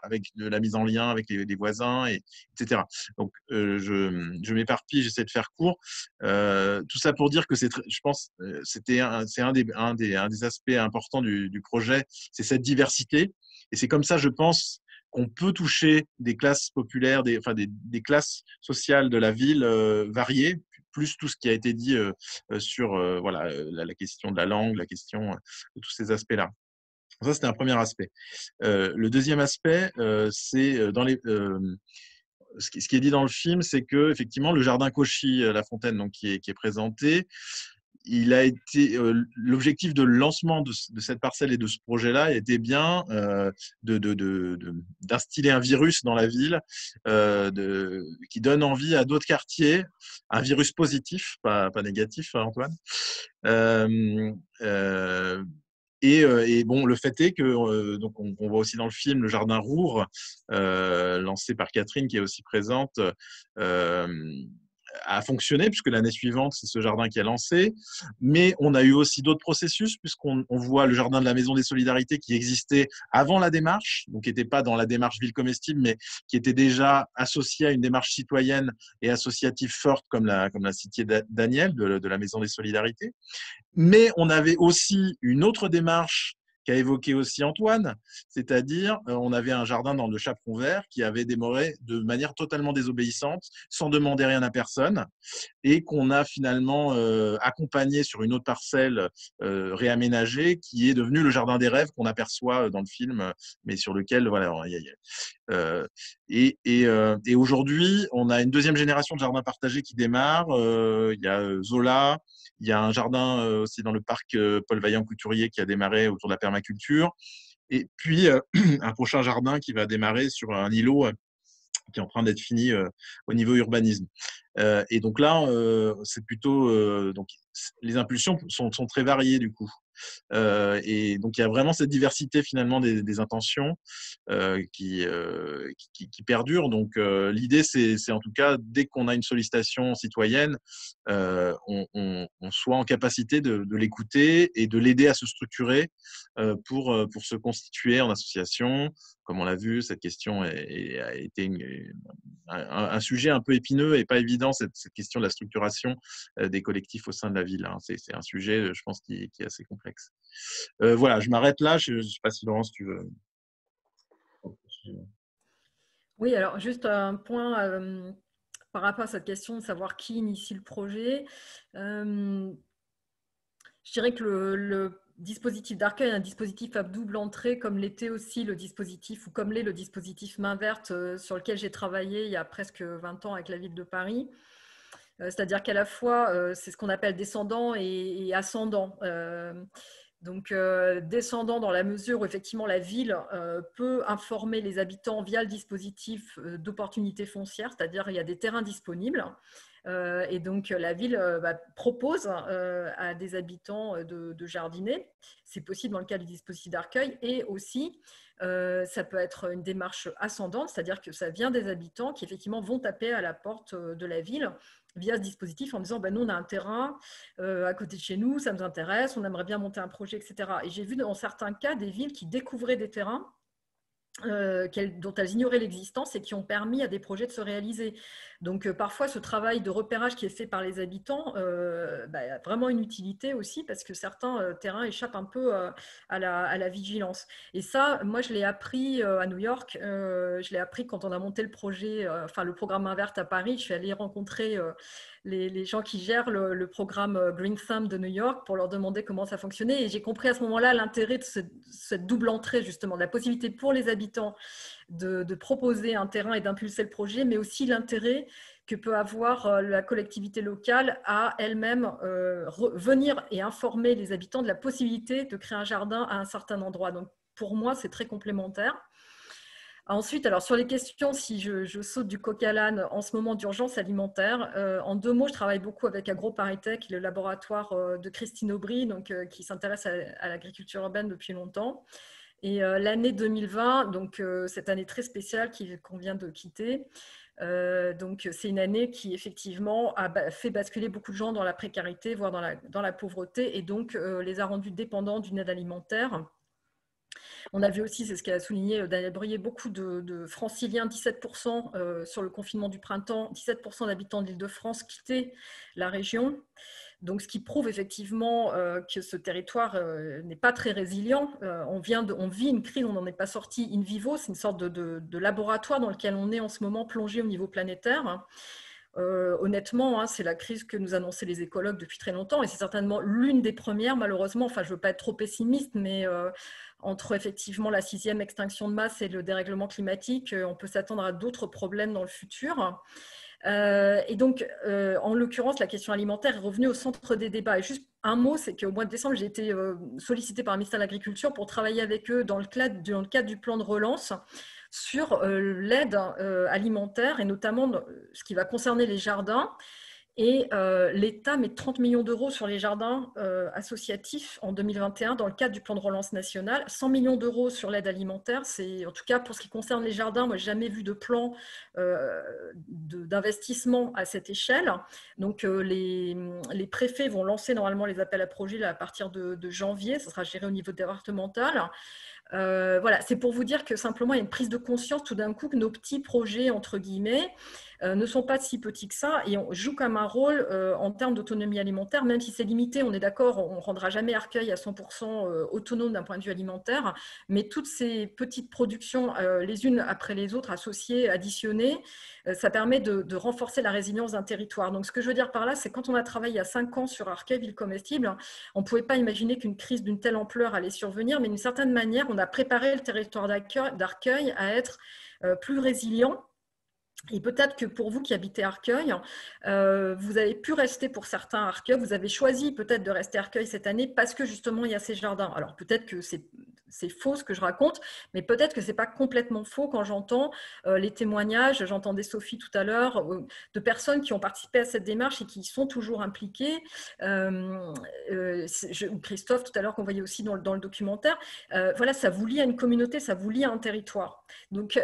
avec de la mise en lien avec les voisins, etc. Donc je m'éparpille, j'essaie de faire court. Tout ça pour dire que je pense c'est un des aspects importants du projet, c'est cette diversité. Et c'est comme ça, je pense, qu'on peut toucher des classes populaires, des classes sociales de la ville variées, plus tout ce qui a été dit sur voilà, la question de la langue, la question de tous ces aspects-là. Ça, c'était un premier aspect. Le deuxième aspect, c'est dans les... ce qui est dit dans le film, c'est que effectivement le jardin Cauchy-la-Fontaine, donc qui est présenté, il a été l'objectif de lancement de cette parcelle et de ce projet-là était bien d'instiller un virus dans la ville qui donne envie à d'autres quartiers, un virus positif, pas négatif, Antoine. Et bon, le fait est que donc on voit aussi dans le film le jardin Roure, lancé par Catherine, qui est aussi présente, a fonctionné, puisque l'année suivante, c'est ce jardin qui a lancé. Mais on a eu aussi d'autres processus, puisqu'on voit le jardin de la Maison des Solidarités qui existait avant la démarche, donc qui n'était pas dans la démarche ville comestible, mais qui était déjà associé à une démarche citoyenne et associative forte, comme l'a cité Daniel, de la Maison des Solidarités. Mais on avait aussi une autre démarche qu'a évoqué aussi Antoine, c'est-à-dire on avait un jardin dans le Chaperon Vert qui avait démarré de manière totalement désobéissante, sans demander rien à personne, et qu'on a finalement accompagné sur une autre parcelle réaménagée, qui est devenu le jardin des rêves qu'on aperçoit dans le film, mais sur lequel voilà. Et aujourd'hui, on a une deuxième génération de jardins partagés qui démarre. Il y a Zola. Il y a un jardin aussi dans le parc Paul Vaillant-Couturier qui a démarré autour de la permaculture. Et puis, un prochain jardin qui va démarrer sur un îlot qui est en train d'être fini au niveau urbanisme. Et donc là, c'est plutôt... donc, les impulsions sont très variées du coup. Et donc, il y a vraiment cette diversité finalement des intentions qui perdure. Donc, l'idée, c'est en tout cas, dès qu'on a une sollicitation citoyenne, on soit en capacité de l'écouter et de l'aider à se structurer pour se constituer en association. Comme on l'a vu, cette question a été un sujet un peu épineux et pas évident, cette question de la structuration des collectifs au sein de la ville. C'est un sujet, je pense, qui est assez complexe. Voilà, je m'arrête là. Je ne sais pas si Laurence, tu veux. Oui, alors juste un point par rapport à cette question de savoir qui initie le projet. Je dirais que le dispositif d'Arcueil est un dispositif à double entrée, comme l'était aussi le dispositif, ou comme l'est le dispositif Main Verte, sur lequel j'ai travaillé il y a presque 20 ans avec la ville de Paris. C'est-à-dire qu'à la fois, c'est ce qu'on appelle descendant et ascendant. Donc, descendant dans la mesure où effectivement la ville peut informer les habitants via le dispositif d'opportunités foncières, c'est-à-dire il y a des terrains disponibles. Et donc, la ville propose à des habitants de jardiner. C'est possible dans le cas du dispositif d'Arcueil. Et aussi, ça peut être une démarche ascendante, c'est-à-dire que ça vient des habitants qui effectivement vont taper à la porte de la ville via ce dispositif en disant nous on a un terrain à côté de chez nous, ça nous intéresse, on aimerait bien monter un projet, etc. Et j'ai vu dans certains cas des villes qui découvraient des terrains dont elles ignoraient l'existence et qui ont permis à des projets de se réaliser. Donc parfois ce travail de repérage qui est fait par les habitants a vraiment une utilité aussi, parce que certains terrains échappent un peu à la vigilance. Et ça, moi je l'ai appris à New York, je l'ai appris quand on a monté le projet, le programme Main Verte à Paris. Je suis allée rencontrer les gens qui gèrent le programme Green Thumb de New York pour leur demander comment ça fonctionnait. Et j'ai compris à ce moment-là l'intérêt de cette double entrée, justement, de la possibilité pour les habitants de proposer un terrain et d'impulser le projet, mais aussi l'intérêt que peut avoir la collectivité locale à elle-même venir et informer les habitants de la possibilité de créer un jardin à un certain endroit. Donc, pour moi, c'est très complémentaire. Ensuite, alors sur les questions, si je saute du coq à l'âne en ce moment d'urgence alimentaire, en 2 mots, je travaille beaucoup avec AgroParisTech, le laboratoire de Christine Aubry, donc, qui s'intéresse à l'agriculture urbaine depuis longtemps. Et l'année 2020, donc cette année très spéciale qu'on vient de quitter, Donc, c'est une année qui, effectivement, a fait basculer beaucoup de gens dans la précarité, voire dans la pauvreté, et donc les a rendus dépendants d'une aide alimentaire. On a vu aussi, c'est ce qu'a souligné Daniel Breuiller, beaucoup de franciliens, 17% sur le confinement du printemps, 17% d'habitants de l'Île-de-France quittaient la région. Donc, ce qui prouve effectivement que ce territoire n'est pas très résilient. On vit une crise, on n'en est pas sorti in vivo. C'est une sorte de laboratoire dans lequel on est en ce moment plongé au niveau planétaire. Honnêtement, c'est la crise que nous annonçaient les écologues depuis très longtemps et c'est certainement l'une des premières, malheureusement. Enfin, je ne veux pas être trop pessimiste, mais entre effectivement la 6e extinction de masse et le dérèglement climatique, on peut s'attendre à d'autres problèmes dans le futur. Et donc, en l'occurrence, la question alimentaire est revenue au centre des débats. Et juste un mot, c'est qu'au mois de décembre, j'ai été sollicitée par le ministère de l'Agriculture pour travailler avec eux dans le cadre du plan de relance sur l'aide alimentaire et notamment ce qui va concerner les jardins. Et l'État met 30 millions d'euros sur les jardins associatifs en 2021 dans le cadre du plan de relance national, 100 millions d'euros sur l'aide alimentaire. C'est, en tout cas, pour ce qui concerne les jardins, moi, je n'ai jamais vu de plan d'investissement à cette échelle. Donc, les préfets vont lancer normalement les appels à projets là, à partir de janvier. Ça sera géré au niveau départemental. Voilà, c'est pour vous dire que simplement, il y a une prise de conscience tout d'un coup que nos petits projets, entre guillemets, ne sont pas si petits que ça et on joue comme un rôle en termes d'autonomie alimentaire, même si c'est limité, on est d'accord, on ne rendra jamais Arcueil à 100% autonome d'un point de vue alimentaire, mais toutes ces petites productions, les unes après les autres, associées, additionnées, ça permet de renforcer la résilience d'un territoire. Donc, ce que je veux dire par là, c'est quand on a travaillé il y a 5 ans sur Arcueil, ville comestible, on ne pouvait pas imaginer qu'une crise d'une telle ampleur allait survenir, mais d'une certaine manière, on a préparé le territoire d'Arcueil à être plus résilient. Et peut-être que pour vous qui habitez Arcueil, vous avez pu rester pour certains à Arcueil, vous avez choisi peut-être de rester à Arcueil cette année parce que justement il y a ces jardins. Alors peut-être que c'est faux ce que je raconte, mais peut-être que ce n'est pas complètement faux quand j'entends les témoignages, j'entendais Sophie tout à l'heure, de personnes qui ont participé à cette démarche et qui sont toujours impliquées. Christophe tout à l'heure qu'on voyait aussi dans le documentaire. Voilà, ça vous lie à une communauté, ça vous lie à un territoire. Donc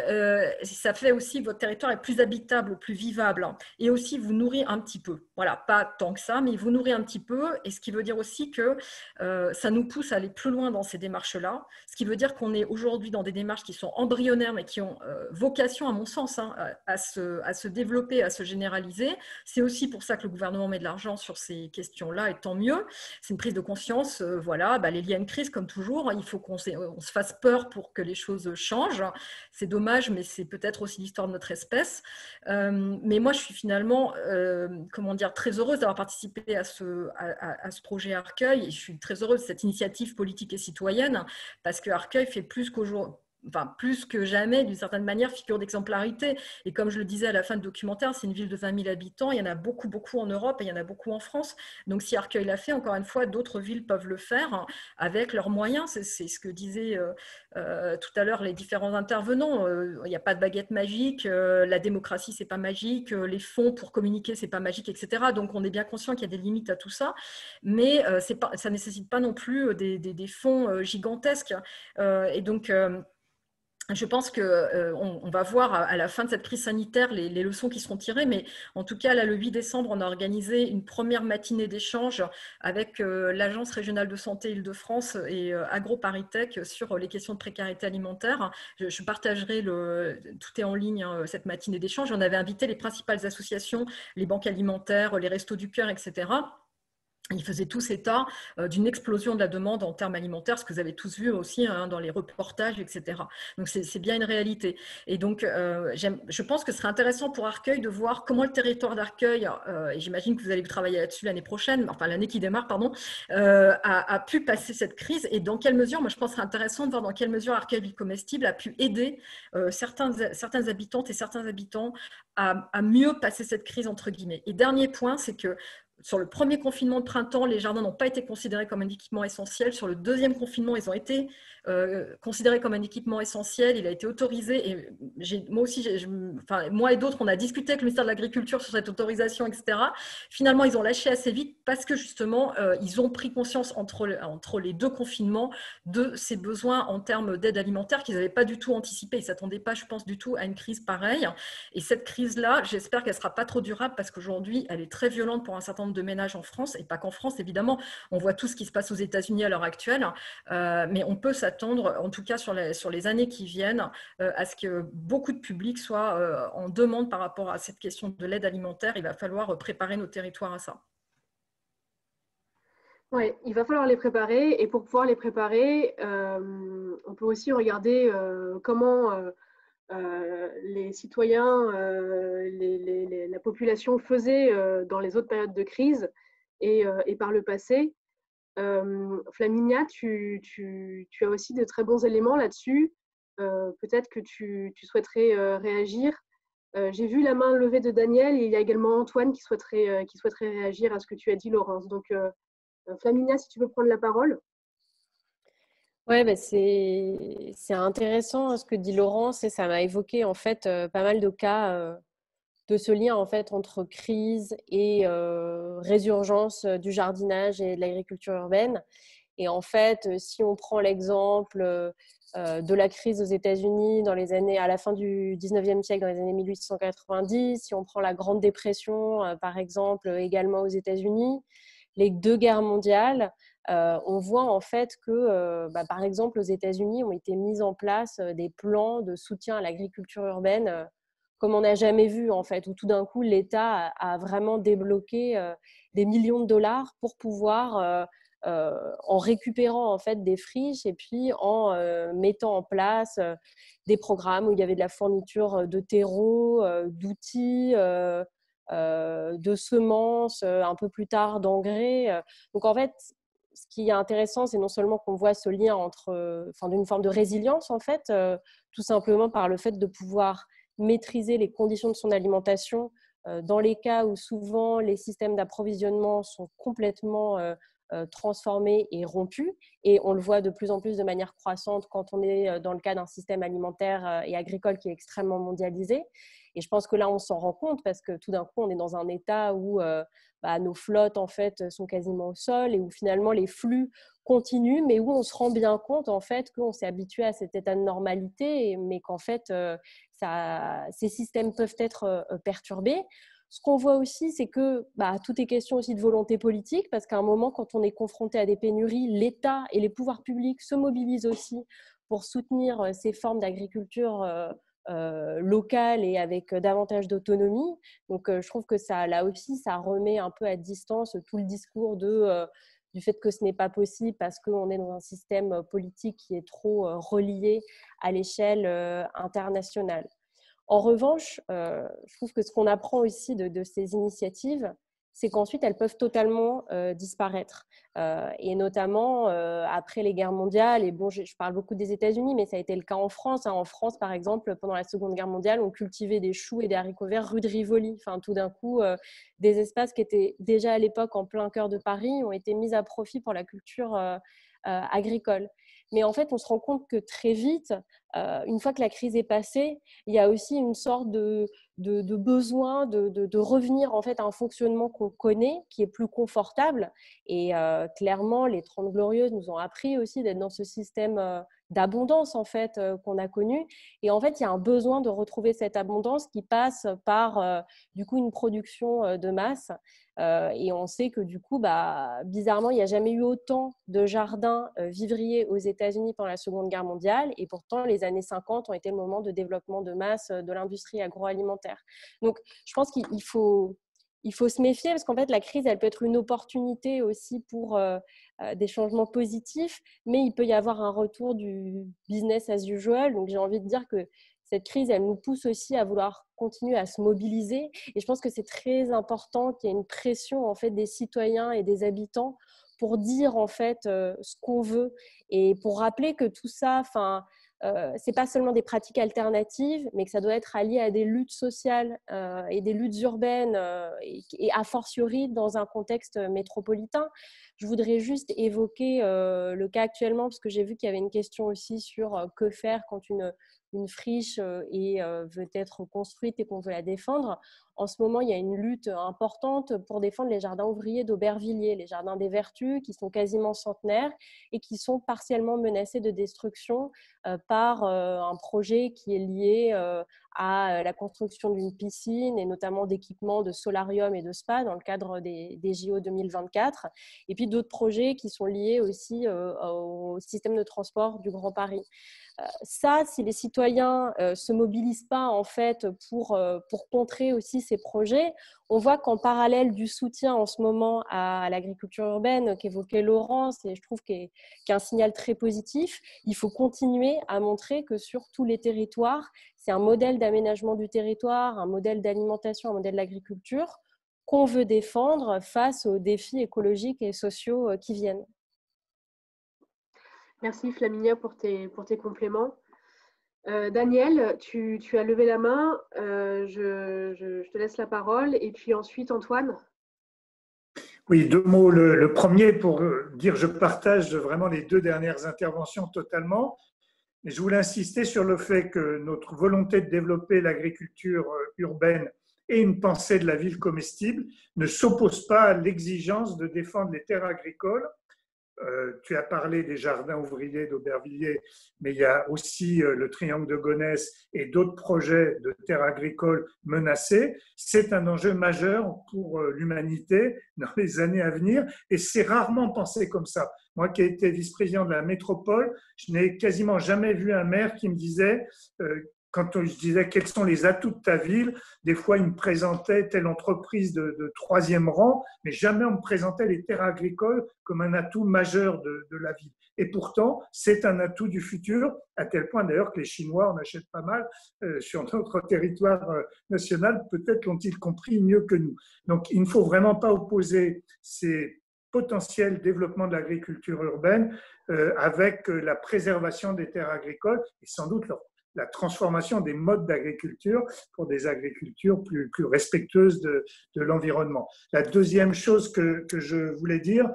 ça fait aussi votre territoire est plus habitable, plus vivable et aussi vous nourrit un petit peu. Voilà, pas tant que ça, mais il vous nourrit un petit peu et ce qui veut dire aussi que ça nous pousse à aller plus loin dans ces démarches-là, ce qui veut dire qu'on est aujourd'hui dans des démarches qui sont embryonnaires mais qui ont vocation, à mon sens, à se développer, à se généraliser. C'est aussi pour ça que le gouvernement met de l'argent sur ces questions-là et tant mieux. C'est une prise de conscience, voilà, elle est liée à une crise comme toujours, il faut qu'on se fasse peur pour que les choses changent. C'est dommage, mais c'est peut-être aussi l'histoire de notre espèce. Mais moi, je suis finalement, comment dire, très heureuse d'avoir participé à ce projet Arcueil. Et je suis très heureuse de cette initiative politique et citoyenne parce que Arcueil fait plus que jamais, d'une certaine manière, figure d'exemplarité. Et comme je le disais à la fin du documentaire, c'est une ville de 20 000 habitants. Il y en a beaucoup, beaucoup en Europe et il y en a beaucoup en France. Donc, si Arcueil l'a fait, encore une fois, d'autres villes peuvent le faire avec leurs moyens. C'est ce que disaient tout à l'heure les différents intervenants. Il n'y a pas de baguette magique. La démocratie, c'est pas magique. Les fonds pour communiquer, c'est pas magique, etc. Donc, on est bien conscient qu'il y a des limites à tout ça. Mais ça ne nécessite pas non plus des fonds gigantesques. Et donc, je pense qu'on va voir à la fin de cette crise sanitaire les leçons qui seront tirées, mais en tout cas, là, le 8 décembre, on a organisé une première matinée d'échange avec l'Agence régionale de santé Île-de-France et AgroParisTech sur les questions de précarité alimentaire. Je partagerai, tout est en ligne, cette matinée d'échange. On avait invité les principales associations, les banques alimentaires, les Restos du Cœur, etc. Ils faisaient tous état d'une explosion de la demande en termes alimentaires, ce que vous avez tous vu aussi dans les reportages, etc. Donc, c'est bien une réalité. Et donc, je pense que ce serait intéressant pour Arcueil de voir comment le territoire d'Arcueil, et j'imagine que vous allez travailler là-dessus l'année prochaine, enfin l'année qui démarre, pardon, a pu passer cette crise et dans quelle mesure, moi je pense que ce serait intéressant de voir dans quelle mesure Arcueil Ville Comestible a pu aider certaines habitantes et certains habitants à mieux passer cette crise, entre guillemets. Et dernier point, c'est que sur le premier confinement de printemps, les jardins n'ont pas été considérés comme un équipement essentiel. Sur le deuxième confinement, ils ont été considérés comme un équipement essentiel. Il a été autorisé. Et moi aussi, moi et d'autres, on a discuté avec le ministère de l'Agriculture sur cette autorisation, etc. Finalement, ils ont lâché assez vite parce que justement, ils ont pris conscience entre les deux confinements de ces besoins en termes d'aide alimentaire qu'ils n'avaient pas du tout anticipé. Ils ne s'attendaient pas, je pense, du tout à une crise pareille. Et cette crise-là, j'espère qu'elle ne sera pas trop durable parce qu'aujourd'hui, elle est très violente pour un certain nombre de ménages en France, et pas qu'en France, évidemment. On voit tout ce qui se passe aux États-Unis à l'heure actuelle, mais on peut s'attendre, en tout cas sur les années qui viennent, à ce que beaucoup de publics soient en demande par rapport à cette question de l'aide alimentaire. Il va falloir préparer nos territoires à ça. Oui, il va falloir les préparer, et pour pouvoir les préparer, on peut aussi regarder comment les citoyens, la population faisait dans les autres périodes de crise et par le passé. Flaminia, tu as aussi de très bons éléments là-dessus. Peut-être que tu souhaiterais réagir. J'ai vu la main levée de Daniel, et il y a également Antoine qui souhaiterait réagir à ce que tu as dit, Laurence. Donc, Flaminia, si tu veux prendre la parole. Ouais, bah c'est intéressant ce que dit Laurence, et ça m'a évoqué en fait pas mal de cas de ce lien en fait entre crise et résurgence du jardinage et de l'agriculture urbaine. Et en fait, si on prend l'exemple de la crise aux États-Unis à la fin du 19e siècle, dans les années 1890, si on prend la Grande Dépression, par exemple, également aux États-Unis, les 2 guerres mondiales, on voit en fait que, par exemple, aux États-Unis, ont été mis en place des plans de soutien à l'agriculture urbaine comme on n'a jamais vu, en fait, où tout d'un coup, l'État a vraiment débloqué des millions de dollars pour pouvoir, en récupérant en fait des friches et puis en mettant en place des programmes où il y avait de la fourniture de terreaux, d'outils, de semences, un peu plus tard d'engrais. Donc en fait, ce qui est intéressant, c'est non seulement qu'on voit ce lien d'une forme de résilience en fait, tout simplement par le fait de pouvoir maîtriser les conditions de son alimentation dans les cas où souvent les systèmes d'approvisionnement sont complètement transformés et rompus. Et on le voit de plus en plus de manière croissante quand on est dans le cas d'un système alimentaire et agricole qui est extrêmement mondialisé. Et je pense que là, on s'en rend compte parce que tout d'un coup, on est dans un état où nos flottes en fait, sont quasiment au sol et où finalement les flux continuent, mais où on se rend bien compte en fait qu'on s'est habitué à cet état de normalité, mais qu'en fait, ces systèmes peuvent être perturbés. Ce qu'on voit aussi, c'est que tout est question aussi de volonté politique, parce qu'à un moment, quand on est confronté à des pénuries, l'État et les pouvoirs publics se mobilisent aussi pour soutenir ces formes d'agriculture locale et avec davantage d'autonomie. Donc, je trouve que là aussi, ça remet un peu à distance tout le discours du fait que ce n'est pas possible parce qu'on est dans un système politique qui est trop relié à l'échelle internationale. En revanche, je trouve que ce qu'on apprend aussi de ces initiatives, c'est qu'ensuite, elles peuvent totalement disparaître. Et notamment, après les guerres mondiales, et bon, je parle beaucoup des États-Unis, mais ça a été le cas en France. En France, par exemple, pendant la Seconde Guerre mondiale, on cultivait des choux et des haricots verts rue de Rivoli. Enfin, tout d'un coup, des espaces qui étaient déjà à l'époque en plein cœur de Paris ont été mis à profit pour la culture agricole. Mais en fait, on se rend compte que très vite, une fois que la crise est passée, il y a aussi une sorte de besoin de revenir en fait à un fonctionnement qu'on connaît, qui est plus confortable. Et clairement, les 30 Glorieuses nous ont appris aussi d'être dans ce système d'abondance en fait qu'on a connu. Et en fait, il y a un besoin de retrouver cette abondance qui passe par du coup une production de masse. Et on sait que du coup, bizarrement, il n'y a jamais eu autant de jardins vivriers aux États-Unis pendant la Seconde Guerre mondiale. Et pourtant, les années 50 ont été le moment de développement de masse de l'industrie agroalimentaire. Donc, je pense qu'il faut se méfier parce qu'en fait, la crise, elle peut être une opportunité aussi pour des changements positifs, mais il peut y avoir un retour du business as usual. Donc, j'ai envie de dire que cette crise, elle nous pousse aussi à vouloir continuer à se mobiliser. Et je pense que c'est très important qu'il y ait une pression en fait, des citoyens et des habitants pour dire en fait ce qu'on veut et pour rappeler que tout ça, c'est pas seulement des pratiques alternatives, mais que ça doit être allié à des luttes sociales et des luttes urbaines et a fortiori dans un contexte métropolitain. Je voudrais juste évoquer le cas actuellement, parce que j'ai vu qu'il y avait une question aussi sur que faire quand une friche veut être construite et qu'on veut la défendre. En ce moment, il y a une lutte importante pour défendre les jardins ouvriers d'Aubervilliers, les jardins des Vertus, qui sont quasiment centenaires et qui sont partiellement menacés de destruction par un projet qui est lié à la construction d'une piscine et notamment d'équipements de solarium et de spa dans le cadre des JO 2024. Et puis d'autres projets qui sont liés aussi au système de transport du Grand Paris. Ça, si les citoyens se mobilisent pas en fait pour contrer aussi ces projets, on voit qu'en parallèle du soutien en ce moment à l'agriculture urbaine qu'évoquait Laurence, et je trouve qu'il y a un signal très positif, il faut continuer à montrer que sur tous les territoires, c'est un modèle d'aménagement du territoire, un modèle d'alimentation, un modèle d'agriculture qu'on veut défendre face aux défis écologiques et sociaux qui viennent. Merci Flaminia pour tes compléments. Daniel, tu as levé la main, je te laisse la parole. Et puis ensuite Antoine. Oui, 2 mots. Le premier pour dire je partage vraiment les 2 dernières interventions totalement. Mais je voulais insister sur le fait que notre volonté de développer l'agriculture urbaine et une pensée de la ville comestible ne s'oppose pas à l'exigence de défendre les terres agricoles. Tu as parlé des jardins ouvriers d'Aubervilliers, mais il y a aussi le triangle de Gonesse et d'autres projets de terres agricoles menacées. C'est un enjeu majeur pour l'humanité dans les années à venir et c'est rarement pensé comme ça. Moi qui ai été vice-président de la métropole, je n'ai quasiment jamais vu un maire qui me disait quand je disais quels sont les atouts de ta ville, des fois il me présentait telle entreprise de 3e rang, mais jamais on me présentait les terres agricoles comme un atout majeur de la ville. Et pourtant, c'est un atout du futur, à tel point d'ailleurs que les Chinois en achètent pas mal sur notre territoire national, peut-être l'ont-ils compris mieux que nous. Donc il ne faut vraiment pas opposer ces potentiels développement de l'agriculture urbaine avec la préservation des terres agricoles et sans doute la transformation des modes d'agriculture pour des agricultures plus respectueuses de l'environnement. La deuxième chose que je voulais dire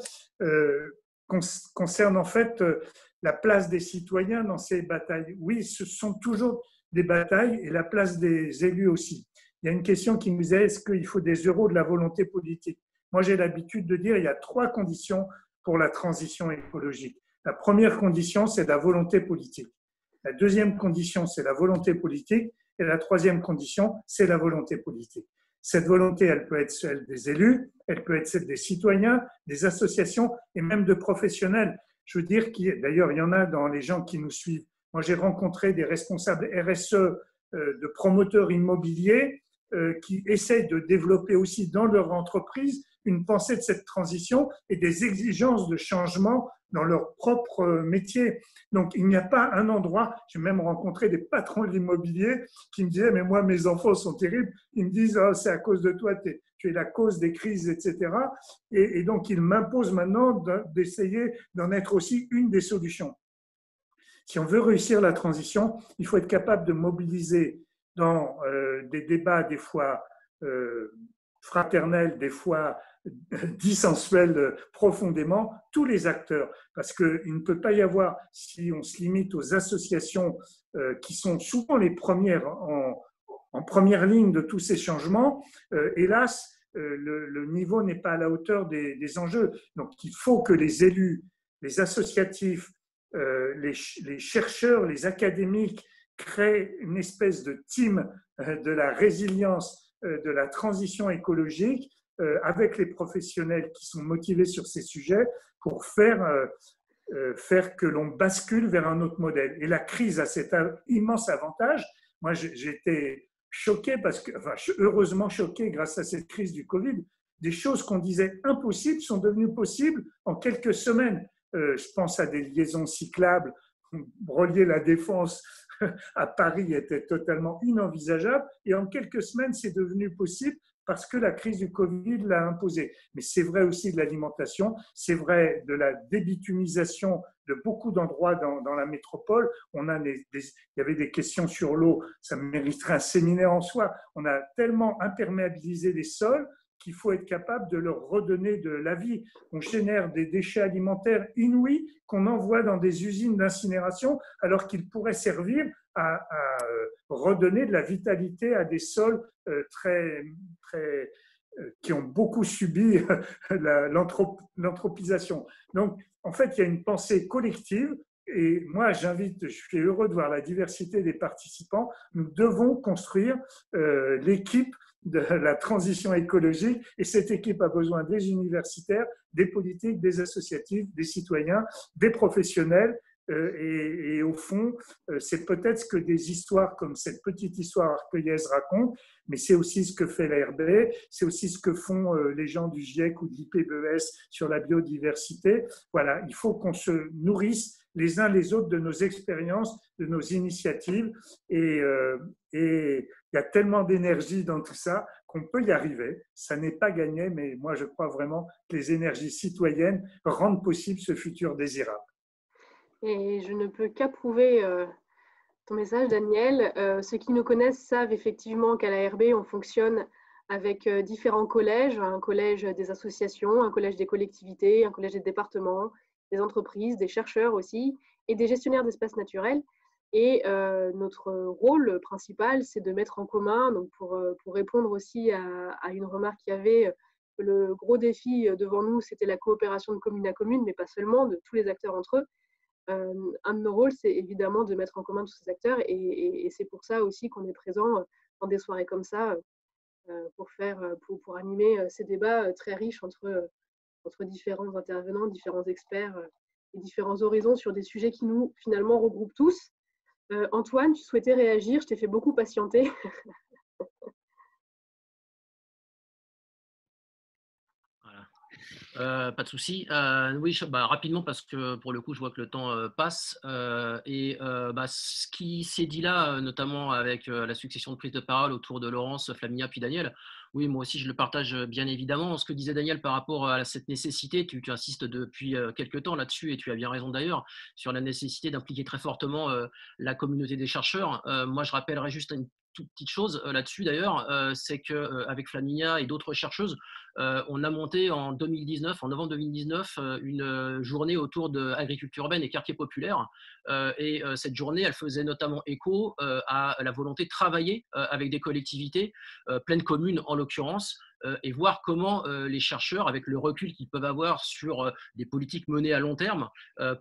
concerne en fait la place des citoyens dans ces batailles. Oui, ce sont toujours des batailles et la place des élus aussi. Il y a une question qui nous est, est-ce qu'il faut des euros de la volonté politique? Moi, j'ai l'habitude de dire qu'il y a 3 conditions pour la transition écologique. La première condition, c'est la volonté politique. La deuxième condition, c'est la volonté politique. Et la troisième condition, c'est la volonté politique. Cette volonté, elle peut être celle des élus, elle peut être celle des citoyens, des associations et même de professionnels. Je veux dire, d'ailleurs, il y en a dans les gens qui nous suivent. Moi, j'ai rencontré des responsables RSE de promoteurs immobiliers qui essayent de développer aussi dans leur entreprise une pensée de cette transition et des exigences de changement dans leur propre métier. Donc, il n'y a pas un endroit, j'ai même rencontré des patrons de l'immobilier qui me disaient « mais moi, mes enfants sont terribles », ils me disent oh, « c'est à cause de toi, tu es la cause des crises, etc. » Et donc, ils m'imposent maintenant d'essayer d'en être aussi une des solutions. Si on veut réussir la transition, il faut être capable de mobiliser dans des débats des fois fraternels, des fois dissensuels profondément, tous les acteurs. Parce qu'il ne peut pas y avoir, si on se limite aux associations qui sont souvent les premières en première ligne de tous ces changements, hélas, le niveau n'est pas à la hauteur des enjeux. Donc il faut que les élus, les associatifs, les chercheurs, les académiques créent une espèce de team de la résilience, de la transition écologique avec les professionnels qui sont motivés sur ces sujets pour faire que l'on bascule vers un autre modèle. Et la crise a cet immense avantage. Moi, j'ai été choqué, heureusement choqué grâce à cette crise du Covid. Des choses qu'on disait impossibles sont devenues possibles en quelques semaines. Je pense à des liaisons cyclables. Relier la Défense à Paris était totalement inenvisageable. Et en quelques semaines, c'est devenu possible parce que la crise du Covid l'a imposé. Mais c'est vrai aussi de l'alimentation, c'est vrai de la débitumisation de beaucoup d'endroits dans la métropole. Il y avait des questions sur l'eau, ça mériterait un séminaire en soi. On a tellement imperméabilisé les sols qu'il faut être capable de leur redonner de la vie. On génère des déchets alimentaires inouïs qu'on envoie dans des usines d'incinération alors qu'ils pourraient servir à redonner de la vitalité à des sols qui ont beaucoup subi l'anthropisation. Donc, en fait, il y a une pensée collective. Et moi, je suis heureux de voir la diversité des participants. Nous devons construire l'équipe de la transition écologique, et cette équipe a besoin des universitaires, des politiques, des associatifs, des citoyens, des professionnels, et au fond, c'est peut-être ce que des histoires comme cette petite histoire arcueillaise racontent, mais c'est aussi ce que fait la RB, c'est aussi ce que font les gens du GIEC ou de l'IPBES sur la biodiversité. Voilà, il faut qu'on se nourrisse les uns les autres de nos expériences, de nos initiatives, et il y a tellement d'énergie dans tout ça qu'on peut y arriver. Ça n'est pas gagné, mais moi je crois vraiment que les énergies citoyennes rendent possible ce futur désirable. Et je ne peux qu'approuver ton message, Daniel. Ceux qui nous connaissent savent effectivement qu'à la RB, on fonctionne avec différents collèges, un collège des associations, un collège des collectivités, un collège des départements, des entreprises, des chercheurs aussi, et des gestionnaires d'espaces naturels. Et notre rôle principal, c'est de mettre en commun, donc pour répondre aussi à une remarque qu'il y avait, le gros défi devant nous, c'était la coopération de commune à commune, mais pas seulement, de tous les acteurs entre eux. Un de nos rôles, c'est évidemment de mettre en commun tous ces acteurs, et c'est pour ça aussi qu'on est présent dans des soirées comme ça, pour animer ces débats très riches entre différents intervenants, différents experts et différents horizons sur des sujets qui nous, finalement, regroupent tous. Antoine, tu souhaitais réagir, je t'ai fait beaucoup patienter. Pas de souci. Oui, rapidement, parce que pour le coup, je vois que le temps passe. Ce qui s'est dit là, notamment avec la succession de prises de parole autour de Laurence, Flaminia puis Daniel, oui, moi aussi, je le partage bien évidemment. Ce que disait Daniel par rapport à cette nécessité, tu insistes depuis quelques temps là-dessus, et tu as bien raison d'ailleurs, sur la nécessité d'impliquer très fortement la communauté des chercheurs. Moi, je rappellerai juste une toute petite chose là-dessus d'ailleurs, c'est qu'avec Flaminia et d'autres chercheuses, on a monté en novembre 2019, une journée autour de l'agriculture urbaine et quartiers populaires. Et cette journée, elle faisait notamment écho à la volonté de travailler avec des collectivités, pleines communes en l'occurrence, et voir comment les chercheurs, avec le recul qu'ils peuvent avoir sur des politiques menées à long terme,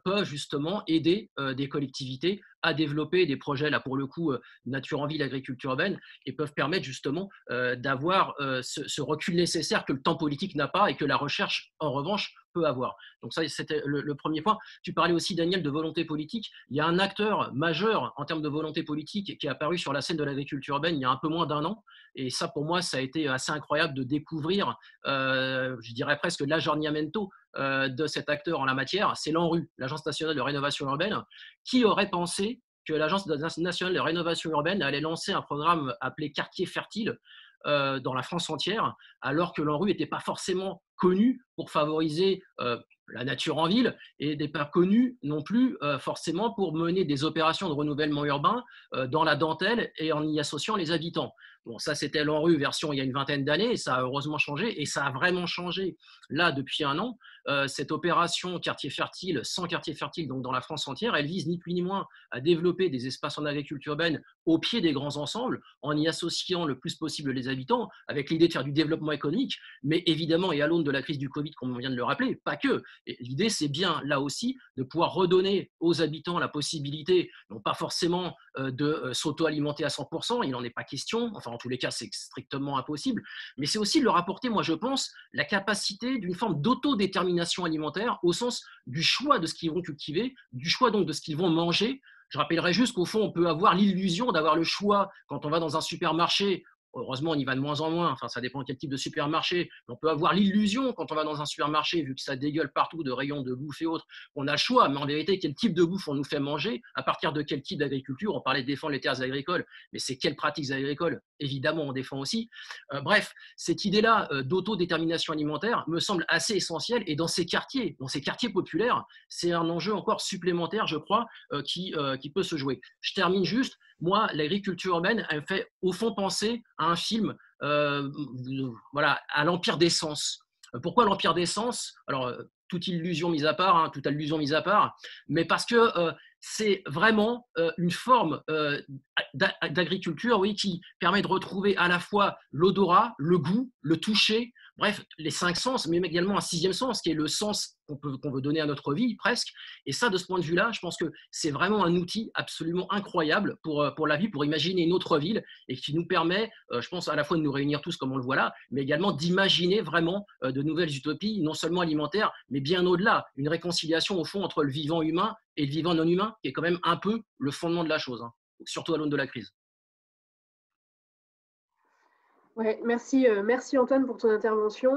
peuvent justement aider des collectivités à développer des projets, là pour le coup, nature en ville, agriculture urbaine, et peuvent permettre justement d'avoir ce recul nécessaire que le temps politique n'a pas et que la recherche, en revanche, peut avoir. Donc ça, c'était le premier point. Tu parlais aussi, Daniel, de volonté politique. Il y a un acteur majeur en termes de volonté politique qui est apparu sur la scène de l'agriculture urbaine il y a un peu moins d'un an. Et ça, pour moi, ça a été assez incroyable de découvrir, je dirais presque l'aggiornamento de cet acteur en la matière. C'est l'ANRU, l'Agence nationale de rénovation urbaine. Qui aurait pensé que l'Agence nationale de rénovation urbaine allait lancer un programme appelé Quartier fertile dans la France entière, alors que l'ANRU n'était pas forcément connu pour favoriser la nature en ville, et n'est pas connu non plus forcément pour mener des opérations de renouvellement urbain dans la dentelle et en y associant les habitants. Bon, ça, c'était l'ANRU version il y a une vingtaine d'années, et ça a heureusement changé, et ça a vraiment changé là depuis un an. Cette opération Quartier fertile, sans quartier fertile, donc dans la France entière, elle vise ni plus ni moins à développer des espaces en agriculture urbaine au pied des grands ensembles, en y associant le plus possible les habitants, avec l'idée de faire du développement économique, mais évidemment, et à l'aune de la crise du Covid, comme on vient de le rappeler, pas que. L'idée, c'est bien, là aussi, de pouvoir redonner aux habitants la possibilité, non pas forcément de s'auto-alimenter à 100%, il n'en est pas question, enfin, en tous les cas, c'est strictement impossible, mais c'est aussi de leur apporter, moi, je pense, la capacité d'une forme d'autodétermination alimentaire au sens du choix de ce qu'ils vont cultiver, du choix donc de ce qu'ils vont manger. Je rappellerai juste qu'au fond, on peut avoir l'illusion d'avoir le choix quand on va dans un supermarché Heureusement, on y va de moins en moins. Enfin, ça dépend quel type de supermarché. On peut avoir l'illusion, quand on va dans un supermarché, vu que ça dégueule partout de rayons de bouffe et autres, on a le choix. Mais en vérité, quel type de bouffe on nous fait manger? À partir de quel type d'agriculture? On parlait de défendre les terres agricoles, mais c'est quelles pratiques agricoles? Évidemment, on défend aussi. Bref, cette idée-là d'autodétermination alimentaire me semble assez essentielle. Et dans ces quartiers populaires, c'est un enjeu encore supplémentaire, je crois, qui peut se jouer. Je termine juste. Moi, l'agriculture urbaine, elle me fait au fond penser à un film, voilà, à l'Empire des Sens. Pourquoi l'Empire des Sens? Alors, toute illusion mise à part, toute allusion mise à part, mais parce que c'est vraiment une forme d'agriculture, oui, qui permet de retrouver à la fois l'odorat, le goût, le toucher, bref, les 5 sens, mais également un 6e sens, qui est le sens qu'on veut donner à notre vie, presque. Et ça, de ce point de vue-là, je pense que c'est vraiment un outil absolument incroyable pour la vie, pour imaginer une autre ville, et qui nous permet, je pense, à la fois de nous réunir tous comme on le voit là, mais également d'imaginer vraiment de nouvelles utopies, non seulement alimentaires, mais bien au-delà, une réconciliation au fond entre le vivant humain et le vivant non humain, qui est quand même un peu le fondement de la chose, surtout à l'aune de la crise. Ouais, merci Antoine pour ton intervention.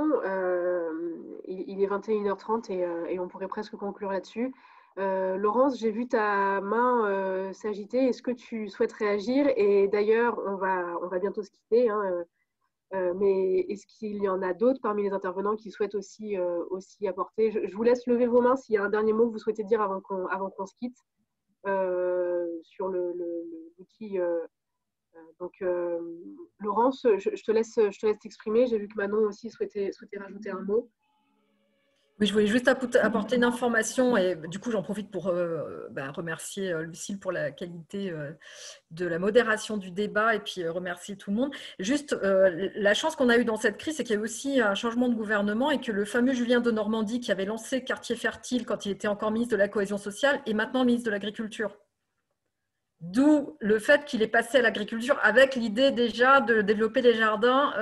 Il est 21h30 et on pourrait presque conclure là-dessus. Laurence, j'ai vu ta main s'agiter. Est-ce que tu souhaites réagir? Et d'ailleurs, on va bientôt se quitter, mais est-ce qu'il y en a d'autres parmi les intervenants qui souhaitent aussi apporter? Je vous laisse lever vos mains s'il y a un dernier mot que vous souhaitez dire avant qu'on se quitte sur l'outil. Donc, Laurence, je te laisse t'exprimer. J'ai vu que Manon aussi souhaitait rajouter un mot. Oui, je voulais juste apporter une information et du coup, j'en profite pour remercier Lucille pour la qualité de la modération du débat et puis remercier tout le monde. Juste, la chance qu'on a eue dans cette crise, c'est qu'il y a eu aussi un changement de gouvernement et que le fameux Julien de Normandie qui avait lancé Quartier Fertile quand il était encore ministre de la Cohésion sociale est maintenant ministre de l'Agriculture. D'où le fait qu'il est passé à l'agriculture avec l'idée déjà de développer des jardins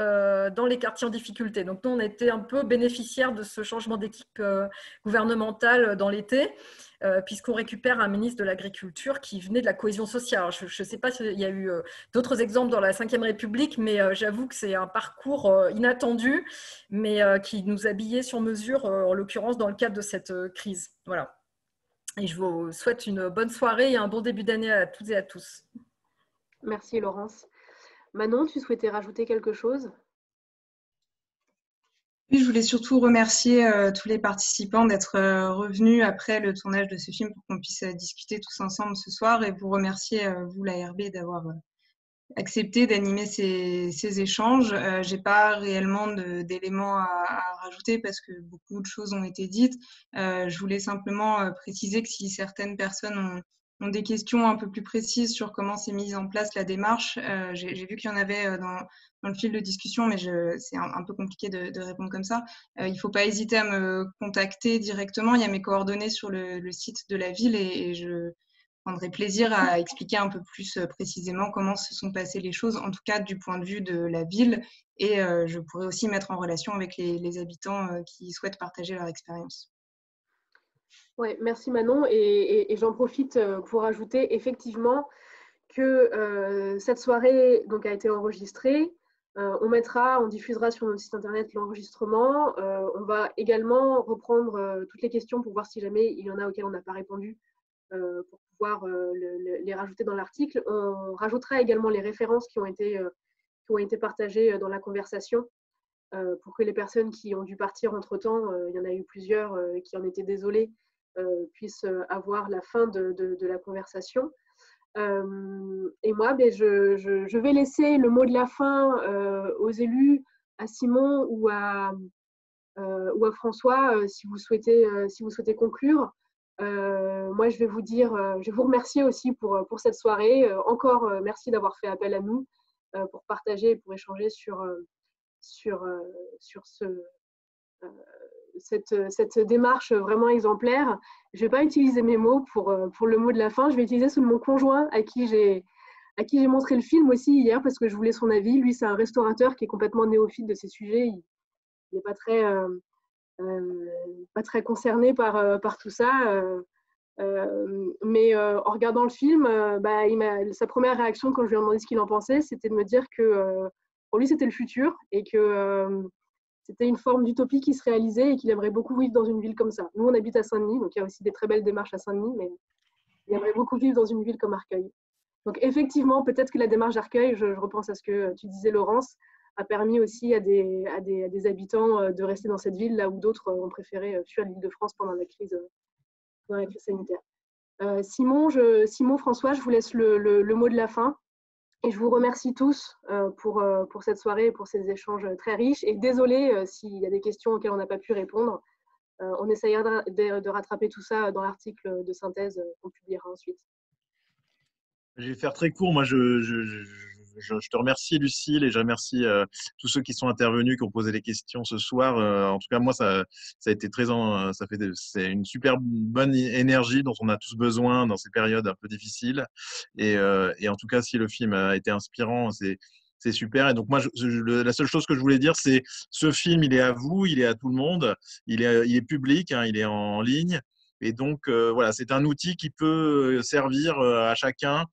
dans les quartiers en difficulté. Donc nous, on était un peu bénéficiaires de ce changement d'équipe gouvernementale dans l'été, puisqu'on récupère un ministre de l'Agriculture qui venait de la cohésion sociale. Alors, je ne sais pas s'il y a eu d'autres exemples dans la Ve République, mais j'avoue que c'est un parcours inattendu, mais qui nous habillait sur mesure, en l'occurrence dans le cadre de cette crise. Voilà. Et je vous souhaite une bonne soirée et un bon début d'année à toutes et à tous. Merci Laurence. Manon, tu souhaitais rajouter quelque chose? Oui, je voulais surtout remercier tous les participants d'être revenus après le tournage de ce film pour qu'on puisse discuter tous ensemble ce soir et vous remercier, vous, l'ARB, d'avoir accepté d'animer ces échanges. Je n'ai pas réellement d'éléments à rajouter parce que beaucoup de choses ont été dites. Je voulais simplement préciser que si certaines personnes ont des questions un peu plus précises sur comment s'est mise en place la démarche, j'ai vu qu'il y en avait dans le fil de discussion, mais c'est un peu compliqué de répondre comme ça. Il ne faut pas hésiter à me contacter directement. Il y a mes coordonnées sur le site de la ville et je prendrai plaisir à expliquer un peu plus précisément comment se sont passées les choses, en tout cas du point de vue de la ville. Et je pourrais aussi mettre en relation avec les habitants qui souhaitent partager leur expérience. Ouais, merci Manon. Et j'en profite pour ajouter effectivement que cette soirée donc, a été enregistrée. On diffusera sur notre site internet l'enregistrement. On va également reprendre toutes les questions pour voir si jamais il y en a auxquelles on n'a pas répondu pour pouvoir les rajouter dans l'article. On rajoutera également les références qui ont été partagées dans la conversation pour que les personnes qui ont dû partir entre-temps, il y en a eu plusieurs qui en étaient désolées, puissent avoir la fin de la conversation. Et moi, je vais laisser le mot de la fin aux élus, à Simon ou à François, si vous souhaitez conclure. Moi, je vais vous remercier aussi pour cette soirée. Encore merci d'avoir fait appel à nous pour partager et pour échanger sur cette démarche vraiment exemplaire. Je ne vais pas utiliser mes mots pour le mot de la fin. Je vais utiliser ceux de mon conjoint à qui j'ai montré le film aussi hier parce que je voulais son avis. Lui, c'est un restaurateur qui est complètement néophyte de ces sujets. Il n'est pas très concerné par tout ça. Mais en regardant le film, sa première réaction quand je lui ai demandé ce qu'il en pensait, c'était de me dire que pour lui, c'était le futur et que c'était une forme d'utopie qui se réalisait et qu'il aimerait beaucoup vivre dans une ville comme ça. Nous, on habite à Saint-Denis, donc il y a aussi des très belles démarches à Saint-Denis, mais il aimerait beaucoup vivre dans une ville comme Arcueil. Donc effectivement, peut-être que la démarche d'Arcueil, je repense à ce que tu disais, Laurence, a permis aussi à des habitants de rester dans cette ville, là où d'autres ont préféré fuir l'Île-de-France pendant la crise sanitaire. Simon, François, je vous laisse le mot de la fin. Et je vous remercie tous pour cette soirée et pour ces échanges très riches. Et désolé s'il y a des questions auxquelles on n'a pas pu répondre. On essayera de rattraper tout ça dans l'article de synthèse qu'on publiera ensuite. Je vais faire très court. Moi, je te remercie, Lucille, et je remercie tous ceux qui sont intervenus, qui ont posé des questions ce soir. En tout cas, moi, ça a été c'est une super bonne énergie dont on a tous besoin dans ces périodes un peu difficiles. Et en tout cas, si le film a été inspirant, c'est super. Et donc, moi, la seule chose que je voulais dire, c'est ce film, il est à vous, il est à tout le monde, il est public, hein, il est en ligne. Et donc, voilà, c'est un outil qui peut servir à chacun